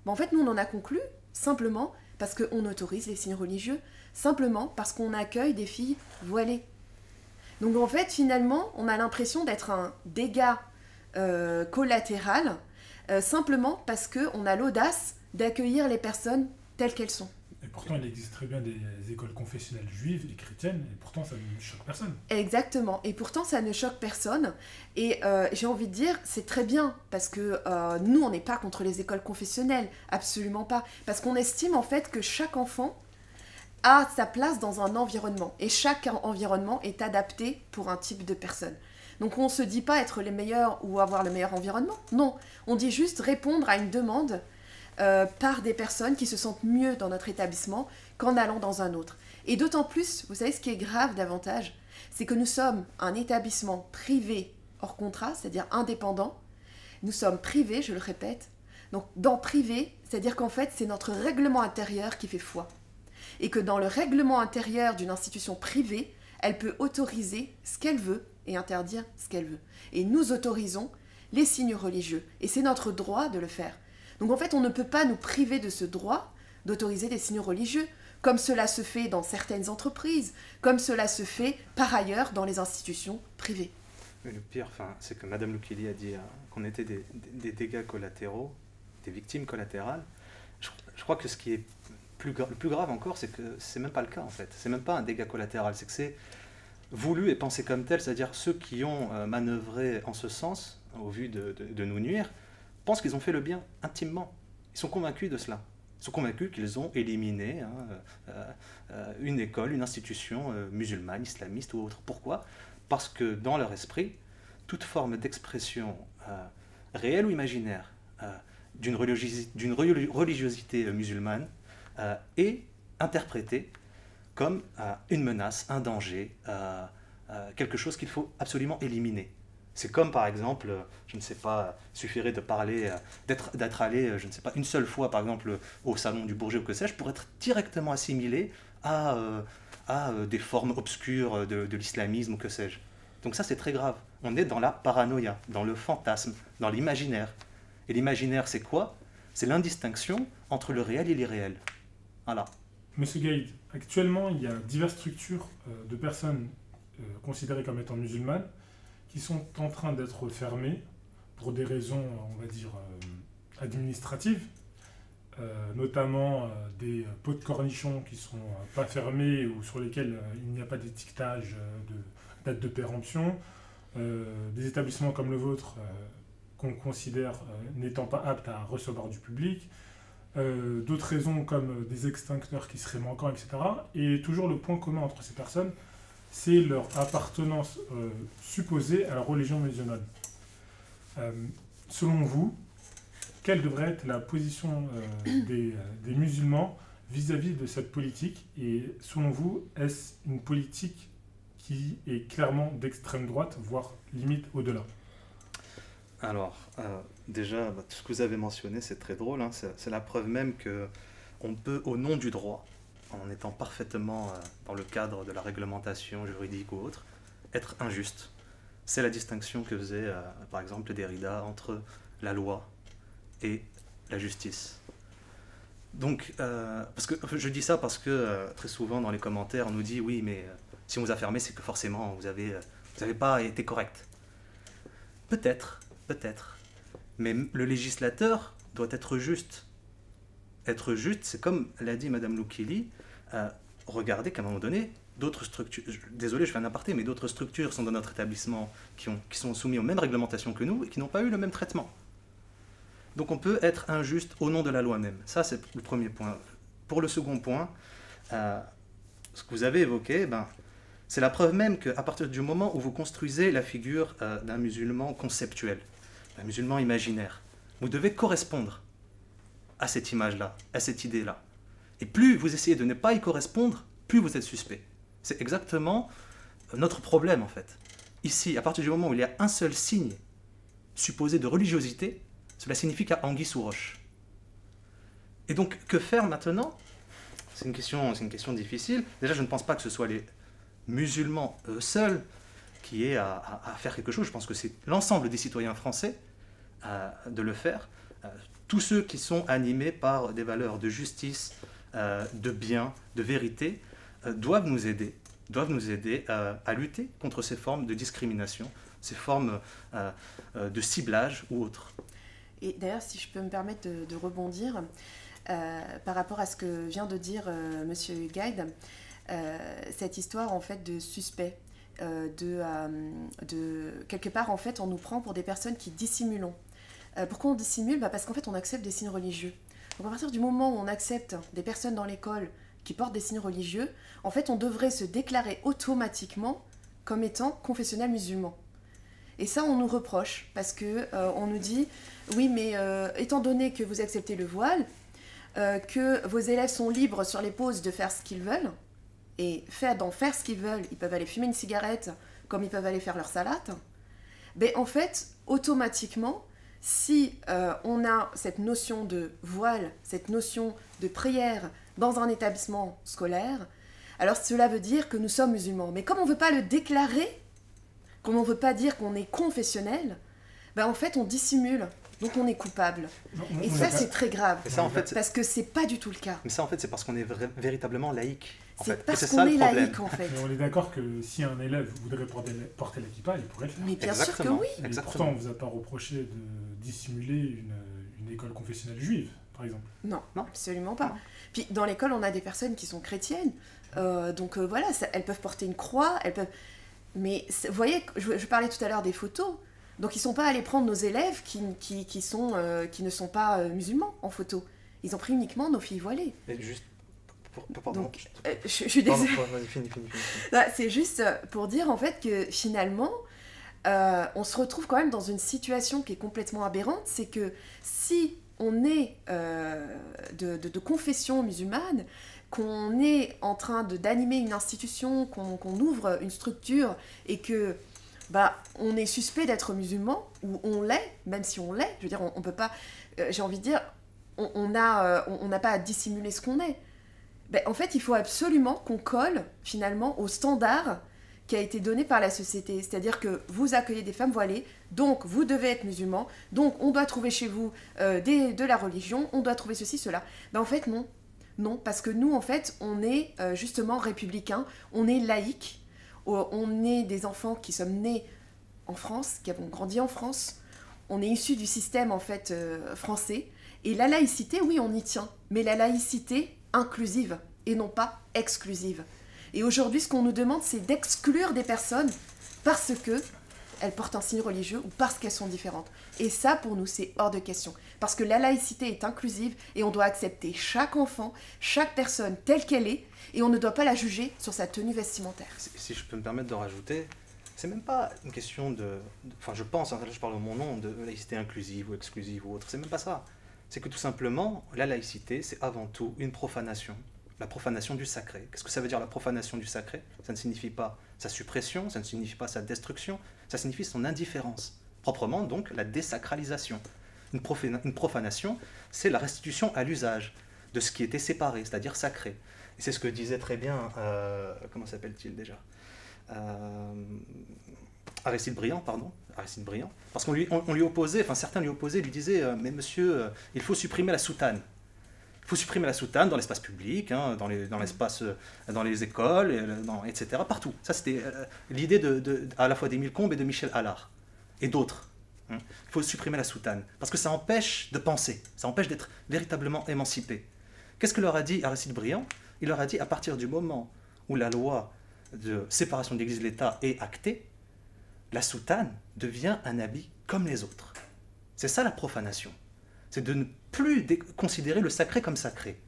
S3: En fait, nous, on en a conclu simplement parce qu'on autorise les signes religieux, simplement parce qu'on accueille des filles voilées. Donc en fait, finalement, on a l'impression d'être un dégât collatéral, simplement parce qu'on a l'audace d'accueillir les personnes telles qu'elles sont.
S2: Et pourtant, il existe très bien des écoles confessionnelles juives et chrétiennes, et pourtant, ça ne choque personne.
S3: Exactement, et pourtant, ça ne choque personne. Et j'ai envie de dire, c'est très bien, parce que nous, on n'est pas contre les écoles confessionnelles, absolument pas. Parce qu'on estime en fait que chaque enfant a sa place dans un environnement, et chaque environnement est adapté pour un type de personne. Donc on ne se dit pas être les meilleurs ou avoir le meilleur environnement, non. On dit juste répondre à une demande par des personnes qui se sentent mieux dans notre établissement qu'en allant dans un autre. Et d'autant plus, vous savez ce qui est grave davantage, c'est que nous sommes un établissement privé hors contrat, c'est-à-dire indépendant. Nous sommes privés, je le répète. Donc dans privé, c'est-à-dire qu'en fait c'est notre règlement intérieur qui fait foi. Et que dans le règlement intérieur d'une institution privée, elle peut autoriser ce qu'elle veut et interdire ce qu'elle veut. Et nous autorisons les signes religieux. Et c'est notre droit de le faire. Donc en fait, on ne peut pas nous priver de ce droit d'autoriser des signes religieux, comme cela se fait dans certaines entreprises, comme cela se fait par ailleurs dans les institutions privées.
S4: Mais le pire, c'est que Madame Loukili a dit qu'on était des dégâts collatéraux, des victimes collatérales. Je crois que ce qui est le plus grave encore, c'est que c'est même pas le cas en fait. C'est même pas un dégât collatéral, c'est que c'est voulu et pensé comme tel, c'est-à-dire ceux qui ont manœuvré en ce sens, au vu de nous nuire, pensent qu'ils ont fait le bien intimement. Ils sont convaincus de cela. Ils sont convaincus qu'ils ont éliminé une école, une institution musulmane, islamiste ou autre. Pourquoi ? Parce que dans leur esprit, toute forme d'expression réelle ou imaginaire d'une religiosité musulmane est interprétée comme une menace, un danger, quelque chose qu'il faut absolument éliminer. C'est comme par exemple, je ne sais pas, il suffirait de parler, d'être allé, je ne sais pas, une seule fois par exemple au salon du Bourget ou que sais-je, pour être directement assimilé à des formes obscures de l'islamisme ou que sais-je. Donc ça c'est très grave. On est dans la paranoïa, dans le fantasme, dans l'imaginaire. Et l'imaginaire c'est quoi ? C'est l'indistinction entre le réel et l'irréel. Voilà.
S2: Monsieur Gaïd, actuellement, il y a diverses structures de personnes considérées comme étant musulmanes qui sont en train d'être fermées pour des raisons, on va dire, administratives, notamment des pots de cornichons qui ne sont pas fermés ou sur lesquels il n'y a pas d'étiquetage de date de péremption, des établissements comme le vôtre qu'on considère n'étant pas aptes à recevoir du public, d'autres raisons comme des extincteurs qui seraient manquants, etc. Et toujours le point commun entre ces personnes, c'est leur appartenance supposée à la religion musulmane. Selon vous, quelle devrait être la position des musulmans vis-à-vis de cette politique ? Et selon vous, est-ce une politique qui est clairement d'extrême droite, voire limite au-delà ?
S4: Alors, déjà, tout ce que vous avez mentionné, c'est très drôle. Hein, c'est la preuve même qu'on peut, au nom du droit, en étant parfaitement dans le cadre de la réglementation juridique ou autre, être injuste. C'est la distinction que faisait, par exemple, Derrida entre la loi et la justice. Donc, parce que, je dis ça parce que très souvent dans les commentaires, on nous dit « oui, mais si on vous a fermé, c'est que forcément, vous avez pas été correct. » Peut-être. Mais le législateur doit être juste. Être juste, c'est comme l'a dit Madame Loukili, regardez qu'à un moment donné, d'autres structures, désolé je fais un aparté, mais d'autres structures sont dans notre établissement qui sont soumis aux mêmes réglementations que nous et qui n'ont pas eu le même traitement. Donc on peut être injuste au nom de la loi même. Ça c'est le premier point. Pour le second point, ce que vous avez évoqué, c'est la preuve même qu'à partir du moment où vous construisez la figure d'un musulman conceptuel, d'un musulman imaginaire, vous devez correspondre à cette image-là, à cette idée-là. Et plus vous essayez de ne pas y correspondre, plus vous êtes suspect. C'est exactement notre problème en fait. Ici, à partir du moment où il y a un seul signe supposé de religiosité, cela signifie qu'il y a anguille sous roche. Et donc, que faire maintenant ? C'est une question difficile. Déjà, je ne pense pas que ce soit musulmans seuls qui aient à faire quelque chose. Je pense que c'est l'ensemble des citoyens français de le faire. Tous ceux qui sont animés par des valeurs de justice, de bien, de vérité, doivent nous aider à lutter contre ces formes de discrimination, ces formes de ciblage ou autres.
S3: Et d'ailleurs, si je peux me permettre de rebondir, par rapport à ce que vient de dire Monsieur Guide, cette histoire en fait de suspect, quelque part en fait on nous prend pour des personnes qui dissimulons. Pourquoi on dissimule ? Parce qu'en fait on accepte des signes religieux. Donc à partir du moment où on accepte des personnes dans l'école qui portent des signes religieux, en fait on devrait se déclarer automatiquement comme étant confessionnel musulman. Et ça on nous reproche parce que on nous dit oui mais étant donné que vous acceptez le voile, que vos élèves sont libres sur les pauses de faire ce qu'ils veulent, et d'en faire ce qu'ils veulent, ils peuvent aller fumer une cigarette comme ils peuvent aller faire leur salade, ben en fait, automatiquement, si on a cette notion de voile, cette notion de prière dans un établissement scolaire, alors cela veut dire que nous sommes musulmans. Mais comme on ne veut pas le déclarer, comme on ne veut pas dire qu'on est confessionnel, ben en fait on dissimule. Donc on est coupable. Et ça, c'est très grave.
S4: Ça, en fait,
S3: parce que c'est pas du tout le cas.
S4: Mais ça, en fait, c'est parce qu'on est véritablement laïque.
S3: C'est parce qu'on est laïque, en fait.
S2: Mais on est d'accord que si un élève voudrait porter la kippa, il pourrait le faire.
S3: Mais bien sûr que oui.
S2: Et pourtant, on ne vous a pas reproché de dissimuler une école confessionnelle juive, par exemple.
S3: Non, absolument pas. Puis dans l'école, on a des personnes qui sont chrétiennes. Donc voilà, elles peuvent porter une croix, elles peuvent... Mais vous voyez, je parlais tout à l'heure des photos. Donc ils ne sont pas allés prendre nos élèves qui ne sont pas musulmans en photo. Ils ont pris uniquement nos filles voilées.
S4: Et juste pardon.
S3: Donc, je suis désolée.
S4: Vas-y, finis.
S3: C'est juste pour dire en fait que finalement, on se retrouve quand même dans une situation qui est complètement aberrante. C'est que si on est de confession musulmane, qu'on est en train d'animer une institution, qu'on ouvre une structure et que on est suspect d'être musulman, ou on l'est, même si on l'est, je veux dire, on peut pas, j'ai envie de dire, on n'a pas à dissimuler ce qu'on est. En fait, il faut absolument qu'on colle, finalement, au standard qui a été donné par la société. C'est-à-dire que vous accueillez des femmes voilées, donc vous devez être musulman, donc on doit trouver chez vous de la religion, on doit trouver ceci, cela. En fait, non. Non, parce que nous, en fait, on est justement républicains, on est laïcs, on est des enfants qui sommes nés en France, qui avons grandi en France. On est issus du système en fait français. Et la laïcité, oui, on y tient. Mais la laïcité inclusive et non pas exclusive. Et aujourd'hui, ce qu'on nous demande, c'est d'exclure des personnes parce qu'elles portent un signe religieux ou parce qu'elles sont différentes. Et ça, pour nous, c'est hors de question. Parce que la laïcité est inclusive et on doit accepter chaque enfant, chaque personne telle qu'elle est, et on ne doit pas la juger sur sa tenue vestimentaire.
S4: Si je peux me permettre de rajouter, c'est même pas une question enfin je pense, là je parle au mon nom, de laïcité inclusive ou exclusive ou autre, c'est même pas ça. C'est que tout simplement, la laïcité, c'est avant tout une profanation. La profanation du sacré. Qu'est-ce que ça veut dire la profanation du sacré ? Ça ne signifie pas sa suppression, ça ne signifie pas sa destruction, ça signifie son indifférence. Proprement donc la désacralisation. Une profanation, c'est la restitution à l'usage de ce qui était séparé, c'est-à-dire sacré. Et c'est ce que disait très bien, comment s'appelle-t-il déjà Aristide Briand, parce qu'on lui opposait, enfin certains lui opposaient, lui disaient mais monsieur, il faut supprimer la soutane. Il faut supprimer la soutane dans l'espace public, dans les écoles, etc., partout. Ça c'était l'idée à la fois d'Émile Combes et de Michel Allard, et d'autres. Il faut supprimer la soutane, parce que ça empêche de penser, ça empêche d'être véritablement émancipé. Qu'est-ce que leur a dit Aristide Briand ? Il leur a dit, à partir du moment où la loi de séparation de l'Église et de l'État est actée, la soutane devient un habit comme les autres. C'est ça la profanation. C'est de ne plus considérer le sacré comme sacré.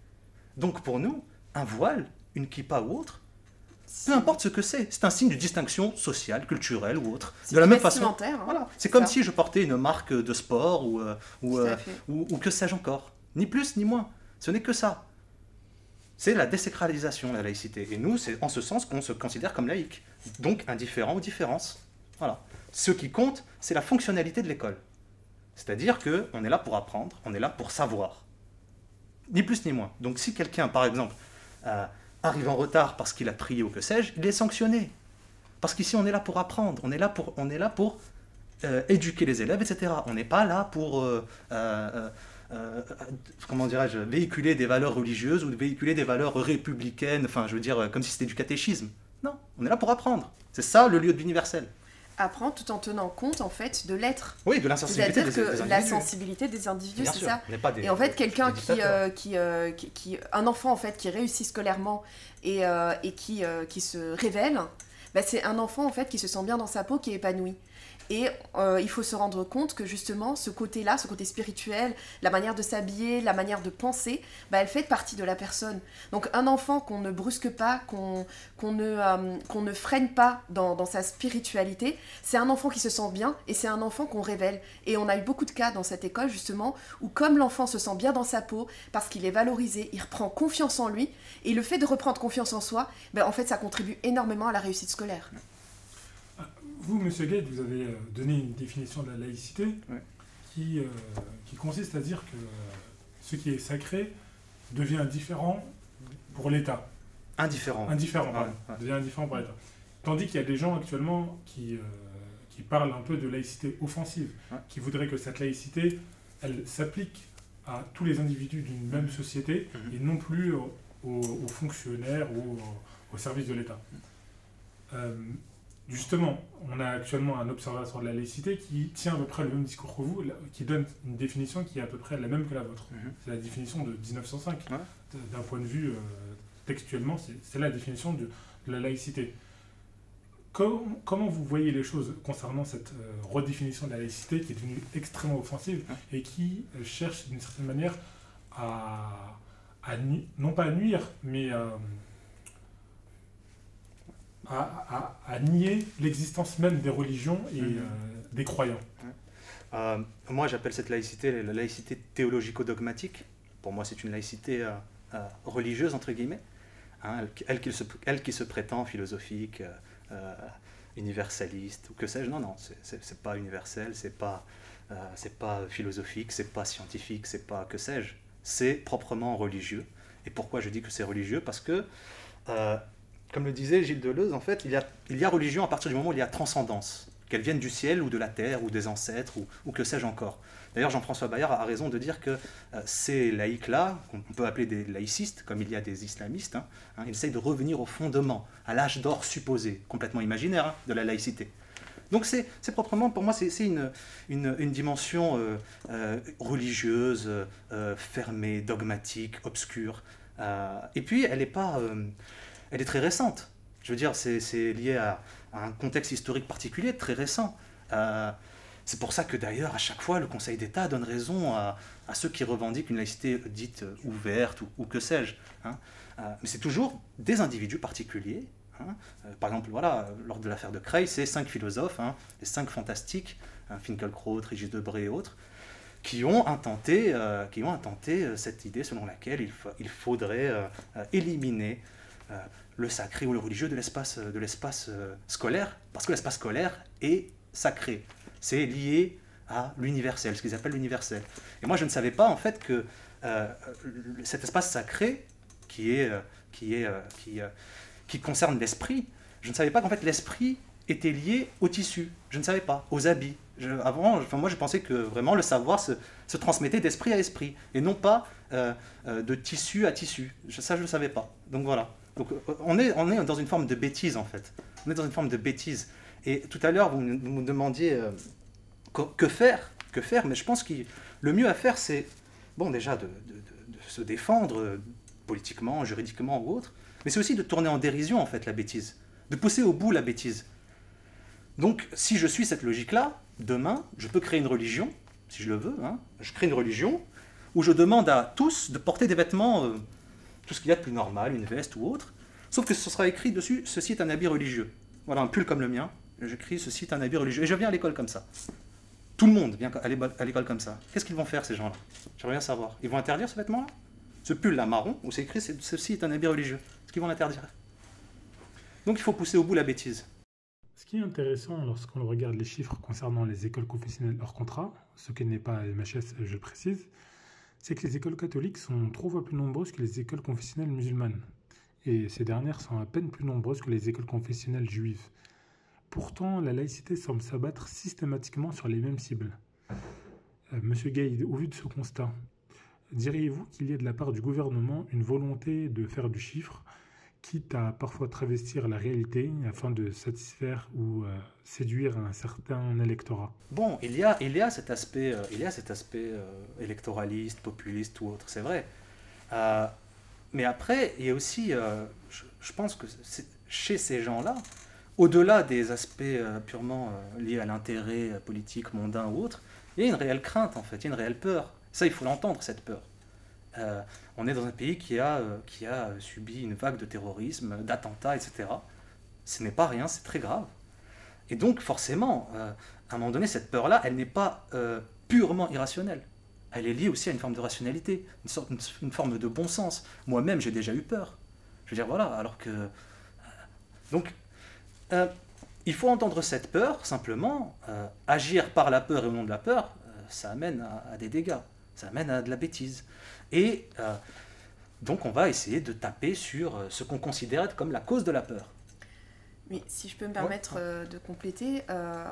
S4: Donc pour nous, un voile, une kippa ou autre, peu importe ce que c'est un signe de distinction sociale, culturelle ou autre.
S3: De la même façon,
S4: voilà. C'est comme si je portais une marque de sport ou que sais-je encore. Ni plus ni moins. Ce n'est que ça. C'est la désacralisation, la laïcité. Et nous, c'est en ce sens qu'on se considère comme laïque. Donc indifférent aux différences. Voilà. Ce qui compte, c'est la fonctionnalité de l'école. C'est-à-dire qu'on est là pour apprendre, on est là pour savoir. Ni plus ni moins. Donc si quelqu'un, par exemple, arrive en retard parce qu'il a prié ou que sais-je, il est sanctionné. Parce qu'ici, on est là pour apprendre, on est là pour éduquer les élèves, etc. On n'est pas là pour, comment dirais-je, véhiculer des valeurs religieuses ou véhiculer des valeurs républicaines, enfin, je veux dire, comme si c'était du catéchisme. Non, on est là pour apprendre. C'est ça le lieu de l'universel.
S3: Apprendre tout en tenant compte, en fait, de l'être.
S4: Oui, de l'insensibilité des
S3: C'est-à-dire que
S4: individus.
S3: la sensibilité des individus,
S4: Bien
S3: c'est
S4: sûr,
S3: ça.
S4: on n'est pas des,
S3: Et en fait, quelqu'un un enfant en fait qui réussit scolairement et qui se révèle, bah, c'est un enfant en fait qui se sent bien dans sa peau, qui est épanoui. Et il faut se rendre compte que justement, ce côté-là, ce côté spirituel, la manière de s'habiller, la manière de penser, bah, elle fait partie de la personne. Donc un enfant qu'on ne brusque pas, qu'on ne freine pas dans sa spiritualité, c'est un enfant qui se sent bien et c'est un enfant qu'on révèle. Et on a eu beaucoup de cas dans cette école justement, où comme l'enfant se sent bien dans sa peau, parce qu'il est valorisé, il reprend confiance en lui, et le fait de reprendre confiance en soi, bah, en fait ça contribue énormément à la réussite scolaire.
S2: Vous, Monsieur Gade, vous avez donné une définition de la laïcité qui consiste à dire que ce qui est sacré devient différent pour l'État.
S4: Indifférent.
S2: Devient indifférent pour l'État. Tandis qu'il y a des gens actuellement qui parlent un peu de laïcité offensive, qui voudraient que cette laïcité, elle s'applique à tous les individus d'une même société et non plus aux fonctionnaires ou au service de l'État. Justement, on a actuellement un observatoire de la laïcité qui tient à peu près le même discours que vous, qui donne une définition qui est à peu près la même que la vôtre. C'est la définition de 1905. D'un point de vue textuellement, c'est la définition de la laïcité. Comment vous voyez les choses concernant cette redéfinition de la laïcité qui est devenue extrêmement offensive et qui cherche d'une certaine manière non pas à nuire, mais à nier l'existence même des religions et des croyants.
S4: Moi, j'appelle cette laïcité la laïcité théologico-dogmatique. Pour moi, c'est une laïcité religieuse, entre guillemets, hein, elle qui se prétend philosophique, universaliste, ou que sais-je. Non, c'est pas universel, c'est pas philosophique, c'est pas scientifique, c'est pas que sais-je. C'est proprement religieux. Et pourquoi je dis que c'est religieux? Parce que comme le disait Gilles Deleuze, en fait, il y a religion à partir du moment où il y a transcendance, qu'elle vienne du ciel ou de la terre ou des ancêtres ou que sais-je encore. D'ailleurs, Jean-François Bayard a raison de dire que ces laïcs-là, qu'on peut appeler des laïcistes, comme il y a des islamistes, ils essayent de revenir au fondement, à l'âge d'or supposé, complètement imaginaire, de la laïcité. Donc c'est proprement, pour moi, c'est une dimension religieuse, fermée, dogmatique, obscure. Et puis, elle est très récente. Je veux dire, c'est lié à un contexte historique particulier, très récent. C'est pour ça que d'ailleurs, à chaque fois, le Conseil d'État donne raison à ceux qui revendiquent une laïcité dite ouverte ou que sais-je. Mais c'est toujours des individus particuliers. Par exemple, voilà, lors de l'affaire de Creil, c'est 5 philosophes, les 5 fantastiques, Finkielkraut, Régis Debray et autres, qui ont intenté cette idée selon laquelle il faudrait éliminer le sacré ou le religieux de l'espace scolaire, parce que l'espace scolaire est sacré. C'est lié à l'universel, ce qu'ils appellent l'universel. Et moi, je ne savais pas en fait que cet espace sacré qui concerne l'esprit, je ne savais pas qu'en fait l'esprit était lié au tissu. Je ne savais pas, aux habits. Moi, je pensais que vraiment le savoir se transmettait d'esprit à esprit, et non pas de tissu à tissu. Ça, je ne le savais pas. Donc voilà. Donc, on est dans une forme de bêtise, en fait. On est dans une forme de bêtise. Et tout à l'heure, vous me demandiez que faire, mais je pense que le mieux à faire, c'est, bon, déjà, de se défendre politiquement, juridiquement ou autre, mais c'est aussi de tourner en dérision, en fait, la bêtise, de pousser au bout la bêtise. Donc, si je suis cette logique-là, demain, je peux créer une religion, si je le veux, je crée une religion où je demande à tous de porter des vêtements, tout ce qu'il y a de plus normal, une veste ou autre, sauf que ce sera écrit dessus, ceci est un habit religieux. Voilà, un pull comme le mien, j'écris ceci est un habit religieux, et je viens à l'école comme ça. Tout le monde vient à l'école comme ça. Qu'est-ce qu'ils vont faire, ces gens-là? J'aimerais bien savoir. Ils vont interdire ce vêtement-là? Ce pull-là marron, où c'est écrit ceci est un habit religieux. Est-ce qu'ils vont l'interdire? Donc il faut pousser au bout la bêtise.
S2: Ce qui est intéressant lorsqu'on regarde les chiffres concernant les écoles confessionnelles hors contrat, ce qui n'est pas MHS, je le précise, c'est que les écoles catholiques sont 3 fois plus nombreuses que les écoles confessionnelles musulmanes. et ces dernières sont à peine plus nombreuses que les écoles confessionnelles juives. Pourtant, la laïcité semble s'abattre systématiquement sur les mêmes cibles. Monsieur Gaïd, au vu de ce constat, diriez-vous qu'il y a de la part du gouvernement une volonté de faire du chiffre, quitte à parfois travestir la réalité afin de satisfaire ou séduire un certain électorat?
S4: Bon, il y a cet aspect, électoraliste, populiste ou autre, c'est vrai. Mais après, il y a aussi, je pense que chez ces gens-là, au-delà des aspects purement liés à l'intérêt politique, mondain ou autre, il y a une réelle crainte en fait, il y a une réelle peur. Ça, il faut l'entendre, cette peur. On est dans un pays qui a subi une vague de terrorisme, d'attentats, etc. Ce n'est pas rien, c'est très grave. Et donc, forcément, à un moment donné, cette peur-là, elle n'est pas purement irrationnelle. Elle est liée aussi à une forme de rationalité, une forme de bon sens. Moi-même, j'ai déjà eu peur. Je veux dire, voilà, alors que... donc, il faut entendre cette peur, simplement. Agir par la peur et au nom de la peur, ça amène à des dégâts. Ça amène à de la bêtise. Et donc, on va essayer de taper sur ce qu'on considère comme la cause de la peur.
S3: Mais si je peux me permettre de compléter,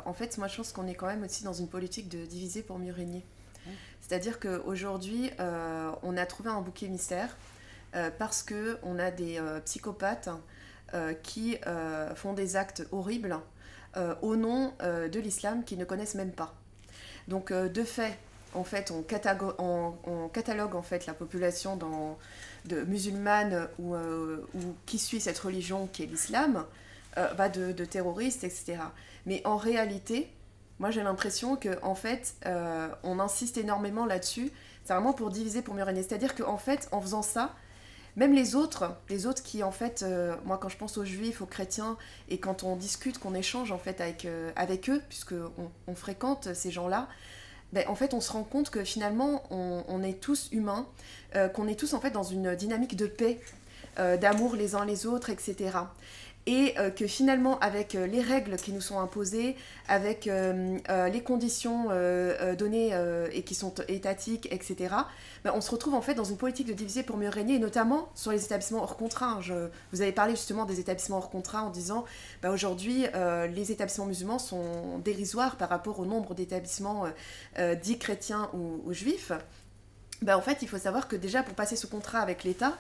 S3: en fait, moi je pense qu'on est quand même aussi dans une politique de diviser pour mieux régner. C'est-à-dire qu'aujourd'hui, on a trouvé un bouc émissaire parce qu'on a des psychopathes qui font des actes horribles au nom de l'islam qu'ils ne connaissent même pas. Donc, de fait, en fait, on catalogue en fait, la population de musulmane ou qui suit cette religion qui est l'islam, de terroristes, etc. Mais en réalité, moi j'ai l'impression qu'en fait, on insiste énormément là-dessus. C'est vraiment pour diviser, pour mieux régner. C'est-à-dire qu'en fait, en faisant ça, même les autres qui, en fait, moi quand je pense aux juifs, aux chrétiens, et quand on discute, qu'on échange en fait avec eux, puisqu'on fréquente ces gens-là, en fait, on se rend compte que finalement, on est tous humains, qu'on est tous en fait dans une dynamique de paix, d'amour les uns les autres, etc. Et que finalement, avec les règles qui nous sont imposées, avec les conditions données et qui sont étatiques, etc., on se retrouve en fait dans une politique de diviser pour mieux régner, et notamment sur les établissements hors contrat. Vous avez parlé justement des établissements hors contrat en disant aujourd'hui, les établissements musulmans sont dérisoires par rapport au nombre d'établissements dits chrétiens ou juifs. En fait, il faut savoir que déjà, pour passer ce contrat avec l'État,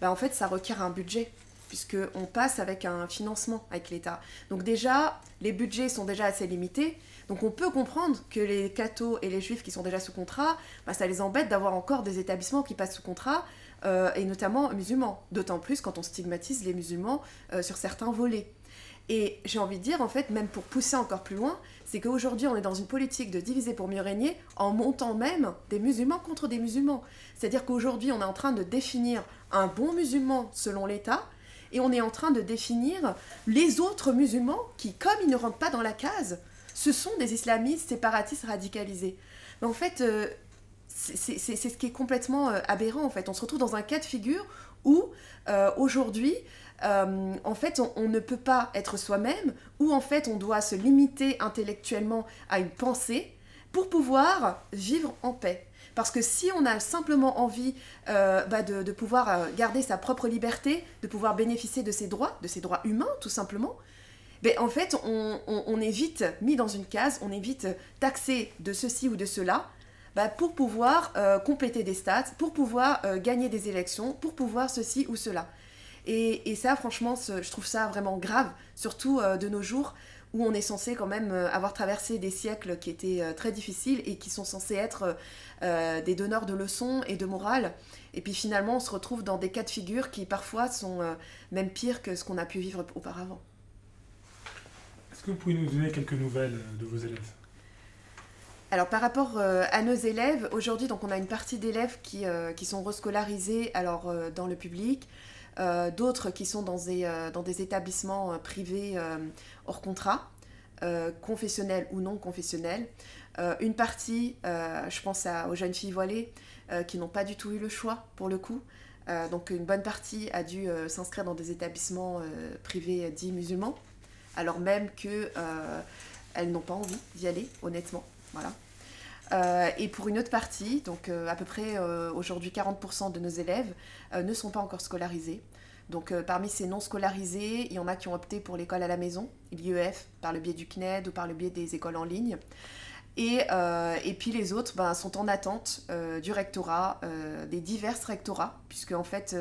S3: en fait, ça requiert un budget, puisqu'on passe avec un financement avec l'État. Donc déjà, les budgets sont déjà assez limités, donc on peut comprendre que les cathos et les juifs qui sont déjà sous contrat, ça les embête d'avoir encore des établissements qui passent sous contrat, et notamment musulmans, d'autant plus quand on stigmatise les musulmans sur certains volets. Et j'ai envie de dire, en fait, même pour pousser encore plus loin, c'est qu'aujourd'hui, on est dans une politique de diviser pour mieux régner en montant même des musulmans contre des musulmans. C'est-à-dire qu'aujourd'hui, on est en train de définir un bon musulman selon l'État, et on est en train de définir les autres musulmans qui, comme ils ne rentrent pas dans la case, ce sont des islamistes séparatistes radicalisés. Mais en fait, c'est ce qui est complètement aberrant. En fait. On se retrouve dans un cas de figure où, aujourd'hui, en fait, on ne peut pas être soi-même, où en fait, on doit se limiter intellectuellement à une pensée pour pouvoir vivre en paix. Parce que si on a simplement envie de pouvoir garder sa propre liberté, de pouvoir bénéficier de ses droits humains, tout simplement, en fait, on est vite mis dans une case, on est vite taxé de ceci ou de cela, pour pouvoir compléter des stats, pour pouvoir gagner des élections, pour pouvoir ceci ou cela. Et ça, franchement, je trouve ça vraiment grave, surtout de nos jours, où on est censé quand même avoir traversé des siècles qui étaient très difficiles et qui sont censés être des donneurs de leçons et de morale. Et puis finalement, on se retrouve dans des cas de figure qui parfois sont même pires que ce qu'on a pu vivre auparavant.
S2: Est-ce que vous pouvez nous donner quelques nouvelles de vos élèves ?
S3: Alors par rapport à nos élèves, aujourd'hui donc on a une partie d'élèves qui sont rescolarisés dans le public, d'autres qui sont dans des établissements privés hors contrat, confessionnels ou non confessionnels. Une partie, je pense aux jeunes filles voilées, qui n'ont pas du tout eu le choix pour le coup. Donc une bonne partie a dû s'inscrire dans des établissements privés dits musulmans, alors même qu'elles n'ont pas envie d'y aller, honnêtement. Voilà. Et pour une autre partie, donc à peu près aujourd'hui 40% de nos élèves ne sont pas encore scolarisés. Donc parmi ces non scolarisés, il y en a qui ont opté pour l'école à la maison, l'IEF, par le biais du CNED ou par le biais des écoles en ligne. Et puis les autres sont en attente du rectorat, des divers rectorats, puisque en fait,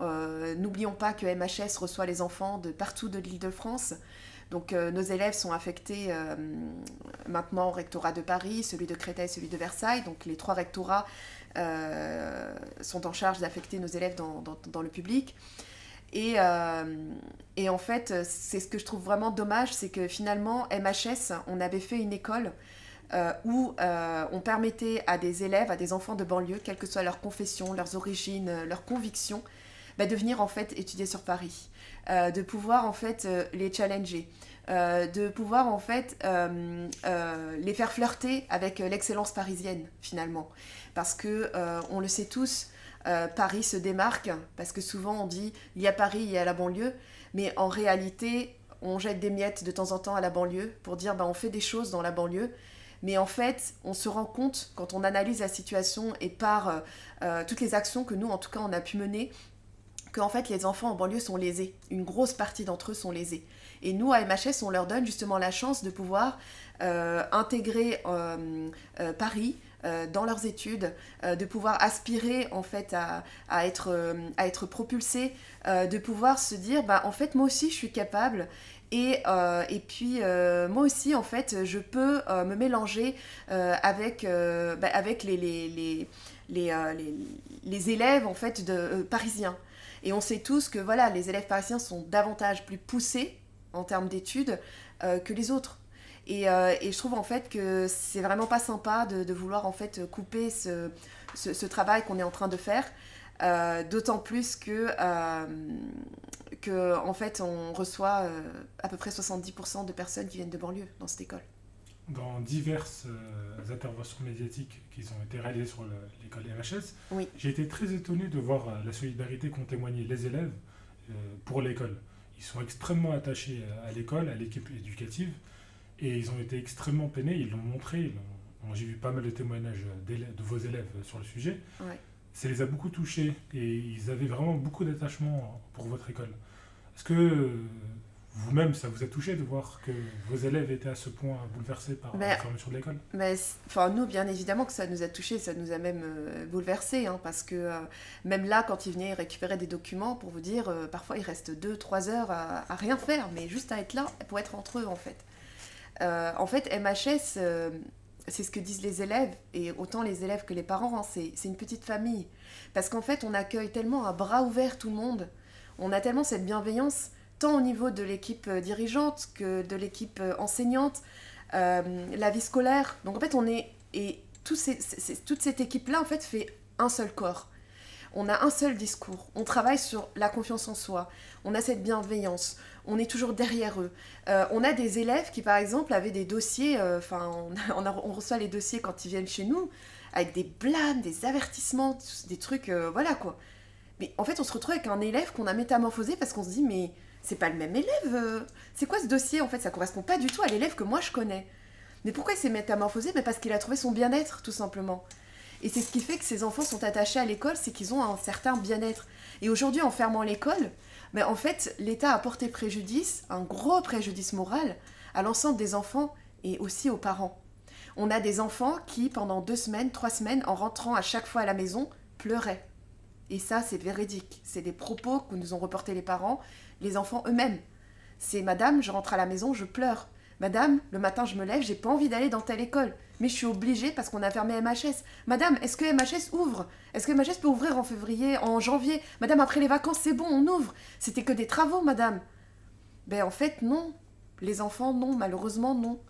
S3: n'oublions pas que MHS reçoit les enfants de partout de l'Île-de-France. Donc nos élèves sont affectés maintenant au rectorat de Paris, celui de Créteil, celui de Versailles. Donc les 3 rectorats sont en charge d'affecter nos élèves dans le public. Et en fait, c'est ce que je trouve vraiment dommage, c'est que finalement, MHS, on avait fait une école où on permettait à des élèves, à des enfants de banlieue, quelle que soit leur confession, leurs origines, leurs convictions, de venir en fait étudier sur Paris, de pouvoir en fait les challenger, de pouvoir en fait les faire flirter avec l'excellence parisienne finalement, parce que on le sait tous, Paris se démarque, parce que souvent on dit il y a Paris, il y a la banlieue, mais en réalité on jette des miettes de temps en temps à la banlieue pour dire on fait des choses dans la banlieue. Mais en fait, on se rend compte, quand on analyse la situation et par toutes les actions que nous, en tout cas, on a pu mener, qu'en fait, les enfants en banlieue sont lésés. Une grosse partie d'entre eux sont lésés. Et nous, à MHS, on leur donne justement la chance de pouvoir intégrer Paris dans leurs études, de pouvoir aspirer en fait à être propulsés, de pouvoir se dire, en fait, moi aussi, je suis capable. Et puis, moi aussi, en fait, je peux me mélanger avec les élèves, en fait, parisiens. Et on sait tous que, voilà, les élèves parisiens sont davantage plus poussés en termes d'études que les autres. Et je trouve, en fait, que c'est vraiment pas sympa de vouloir, en fait, couper ce travail qu'on est en train de faire. D'autant plus que en fait, on reçoit à peu près 70% de personnes qui viennent de banlieue dans cette école.
S2: Dans diverses interventions médiatiques qui ont été réalisées sur l'école MHS,
S3: oui.
S2: J'ai été très étonné de voir la solidarité qu'ont témoigné les élèves pour l'école. Ils sont extrêmement attachés à l'école, à l'équipe éducative, et ils ont été extrêmement peinés, ils l'ont montré. J'ai vu pas mal de témoignages de vos élèves sur le sujet.
S3: Ouais.
S2: Ça les a beaucoup touchés et ils avaient vraiment beaucoup d'attachement pour votre école. Est-ce que vous-même, ça vous a touché de voir que vos élèves étaient à ce point bouleversés par la fermeture de l'école ?
S3: Nous, bien évidemment que ça nous a touchés, ça nous a même bouleversés, parce que même là, quand ils venaient récupérer des documents, pour vous dire, parfois ils restent 2-3 heures à rien faire, mais juste à être là pour être entre eux, en fait. En fait, MHS... c'est ce que disent les élèves, et autant les élèves que les parents, c'est une petite famille. Parce qu'en fait, on accueille tellement à bras ouverts tout le monde, on a tellement cette bienveillance, tant au niveau de l'équipe dirigeante que de l'équipe enseignante, la vie scolaire. Donc en fait, toute cette équipe-là, en fait, fait un seul corps. On a un seul discours, on travaille sur la confiance en soi, on a cette bienveillance, on est toujours derrière eux. On a des élèves qui, par exemple, avaient des dossiers, on reçoit les dossiers quand ils viennent chez nous, avec des blâmes, des avertissements, des trucs, voilà quoi. Mais en fait, on se retrouve avec un élève qu'on a métamorphosé parce qu'on se dit, mais c'est pas le même élève, c'est quoi ce dossier ? En fait, ça correspond pas du tout à l'élève que moi je connais. Mais pourquoi il s'est métamorphosé ? Parce qu'il a trouvé son bien-être, tout simplement. Et c'est ce qui fait que ces enfants sont attachés à l'école, c'est qu'ils ont un certain bien-être. Et aujourd'hui, en fermant l'école, en fait, l'État a porté préjudice, un gros préjudice moral, à l'ensemble des enfants et aussi aux parents. On a des enfants qui, pendant 2 semaines, 3 semaines, en rentrant à chaque fois à la maison, pleuraient. Et ça, c'est véridique. C'est des propos que nous ont reportés les parents, les enfants eux-mêmes. C'est « Madame, je rentre à la maison, je pleure. Madame, le matin, je me lève, j'ai pas envie d'aller dans telle école. Mais je suis obligée parce qu'on a fermé MHS. Madame, est-ce que MHS ouvre ? Est-ce que MHS peut ouvrir en janvier ? Madame, après les vacances, c'est bon, on ouvre. C'était que des travaux, madame. » En fait, non. Les enfants, non. Malheureusement, non.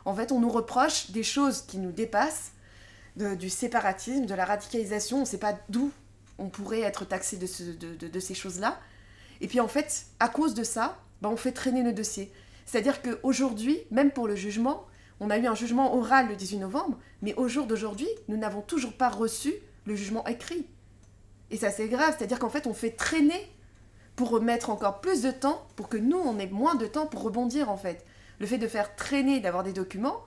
S3: En fait, on nous reproche des choses qui nous dépassent, du séparatisme, de la radicalisation. On ne sait pas d'où on pourrait être taxé de ces choses-là. Et puis, en fait, à cause de ça, on fait traîner nos dossiers. C'est-à-dire qu'aujourd'hui, même pour le jugement, on a eu un jugement oral le 18 novembre, mais au jour d'aujourd'hui, nous n'avons toujours pas reçu le jugement écrit. Et ça, c'est grave. C'est-à-dire qu'en fait, on fait traîner pour mettre encore plus de temps, pour que nous, on ait moins de temps pour rebondir, en fait. Le fait de faire traîner, d'avoir des documents,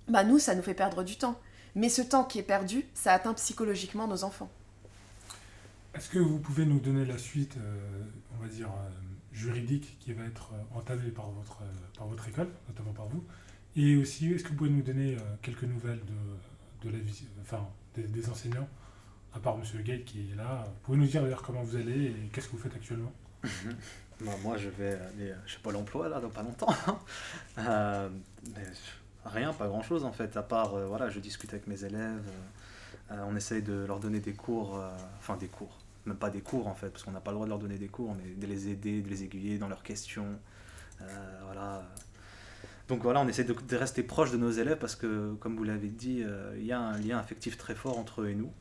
S3: nous, ça nous fait perdre du temps. Mais ce temps qui est perdu, ça atteint psychologiquement nos enfants.
S2: Est-ce que vous pouvez nous donner la suite, on va dire, juridique qui va être entamée par votre école, notamment par vous? Et aussi, est-ce que vous pouvez nous donner quelques nouvelles de la vie, enfin, des enseignants, à part M. Gate qui est là? Vous pouvez nous dire d'ailleurs comment vous allez et qu'est-ce que vous faites actuellement?
S4: Bah, moi, je vais aller chez Pôle emploi, là, dans pas longtemps. Mais rien, pas grand-chose, en fait, à part, voilà, je discute avec mes élèves, on essaye de leur donner des cours, enfin, des cours, même pas des cours, en fait, parce qu'on n'a pas le droit de leur donner des cours, mais de les aider, de les aiguiller dans leurs questions, voilà. Donc voilà, on essaie de rester proche de nos élèves, parce que, comme vous l'avez dit, il y a un lien affectif très fort entre eux et nous.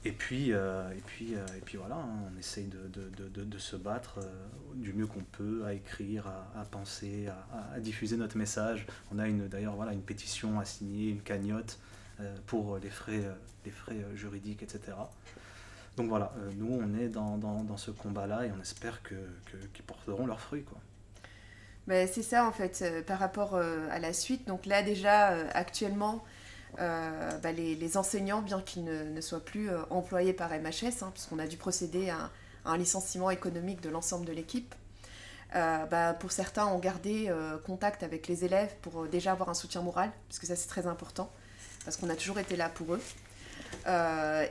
S4: Et puis voilà, hein, on essaye de se battre du mieux qu'on peut, à écrire, à penser, à diffuser notre message. On a d'ailleurs voilà, une pétition à signer, une cagnotte pour les frais juridiques, etc. Donc voilà, nous on est dans ce combat-là et on espère qu'ils porteront leurs fruits, quoi.
S3: Mais c'est ça en fait, par rapport à la suite. Donc là déjà, actuellement, les enseignants, bien qu'ils ne soient plus employés par MHS, hein, puisqu'on a dû procéder à un licenciement économique de l'ensemble de l'équipe, pour certains ont gardé contact avec les élèves pour déjà avoir un soutien moral, parce que ça c'est très important, parce qu'on a toujours été là pour eux.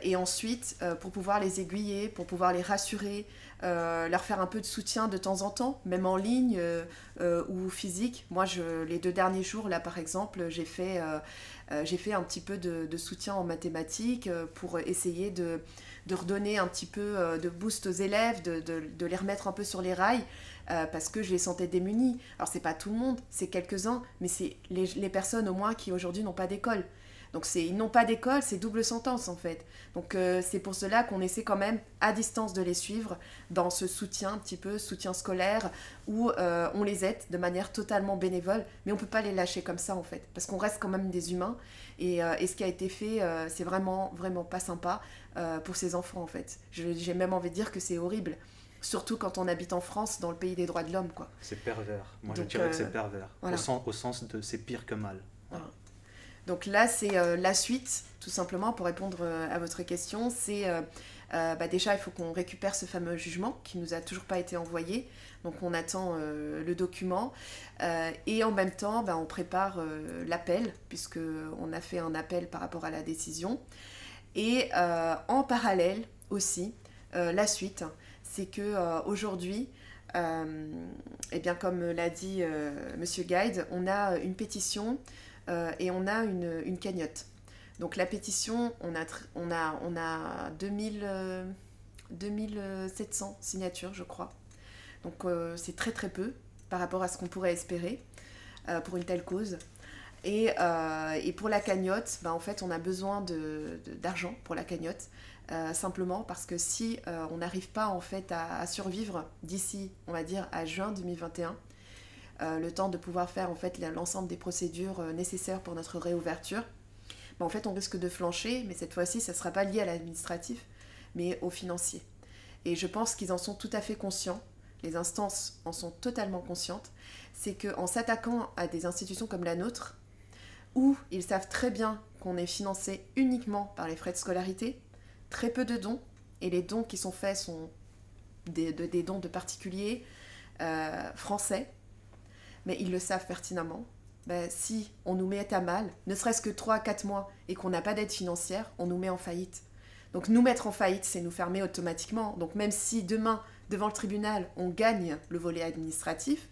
S3: Et ensuite, pour pouvoir les aiguiller, pour pouvoir les rassurer, leur faire un peu de soutien de temps en temps, même en ligne ou physique. Moi, les 2 derniers jours, là par exemple, j'ai fait un petit peu de soutien en mathématiques pour essayer de redonner un petit peu de boost aux élèves, de les remettre un peu sur les rails, parce que je les sentais démunis. Alors c'est pas tout le monde, c'est quelques-uns, mais c'est les personnes au moins qui aujourd'hui n'ont pas d'école. Donc ils n'ont pas d'école, c'est double sentence en fait. Donc c'est pour cela qu'on essaie quand même à distance de les suivre dans ce soutien, un petit peu soutien scolaire, où on les aide de manière totalement bénévole, mais on ne peut pas les lâcher comme ça en fait, parce qu'on reste quand même des humains, et ce qui a été fait, c'est vraiment, vraiment pas sympa pour ces enfants en fait. J'ai même envie de dire que c'est horrible. Surtout quand on habite en France, dans le pays des droits de l'homme, quoi.
S4: C'est pervers. Moi,
S3: donc,
S4: je dirais que c'est pervers.
S3: Voilà.
S4: Au sens de c'est pire que mal.
S3: Voilà. Donc là, c'est la suite, tout simplement, pour répondre à votre question. C'est déjà, il faut qu'on récupère ce fameux jugement qui ne nous a toujours pas été envoyé. Donc on attend le document. Et en même temps, on prépare l'appel, puisqu'on a fait un appel par rapport à la décision. Et en parallèle aussi, la suite, c'est qu'aujourd'hui, comme l'a dit Monsieur Guide, on a une pétition et on a une cagnotte. Donc la pétition, on a 2700 signatures, je crois. Donc c'est très très peu par rapport à ce qu'on pourrait espérer pour une telle cause. Et pour la cagnotte, en fait, on a besoin d'argent pour la cagnotte, simplement parce que si on n'arrive pas en fait à survivre d'ici, on va dire, à juin 2021, le temps de pouvoir faire en fait l'ensemble des procédures nécessaires pour notre réouverture, en fait on risque de flancher, mais cette fois-ci ça ne sera pas lié à l'administratif, mais au financier. Et je pense qu'ils en sont tout à fait conscients, les instances en sont totalement conscientes, c'est qu'en s'attaquant à des institutions comme la nôtre, où ils savent très bien qu'on est financé uniquement par les frais de scolarité, très peu de dons, et les dons qui sont faits sont des dons de particuliers français, mais ils le savent pertinemment. Si on nous met à mal, ne serait-ce que 3-4 mois, et qu'on n'a pas d'aide financière, on nous met en faillite. Donc nous mettre en faillite, c'est nous fermer automatiquement. Donc même si demain, devant le tribunal, on gagne le volet administratif,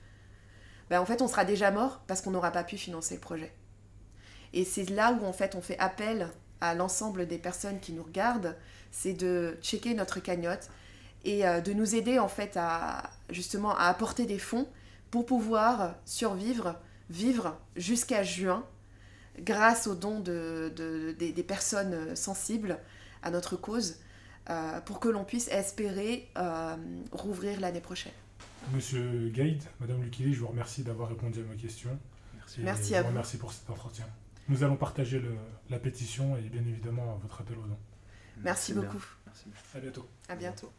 S3: en fait on sera déjà mort parce qu'on n'aura pas pu financer le projet. Et c'est là où en fait on fait appel à l'ensemble des personnes qui nous regardent, c'est de checker notre cagnotte et de nous aider en fait à apporter des fonds pour pouvoir vivre jusqu'à juin, grâce aux dons des personnes sensibles à notre cause, pour que l'on puisse espérer rouvrir l'année prochaine.
S2: Monsieur Guide, Madame Lukili, je vous remercie d'avoir répondu à ma question.
S3: Merci à vous.
S2: Merci pour cet entretien. Nous allons partager la pétition et bien évidemment votre appel aux dons.
S3: Merci beaucoup.
S4: Merci.
S2: À bientôt.
S3: À bientôt.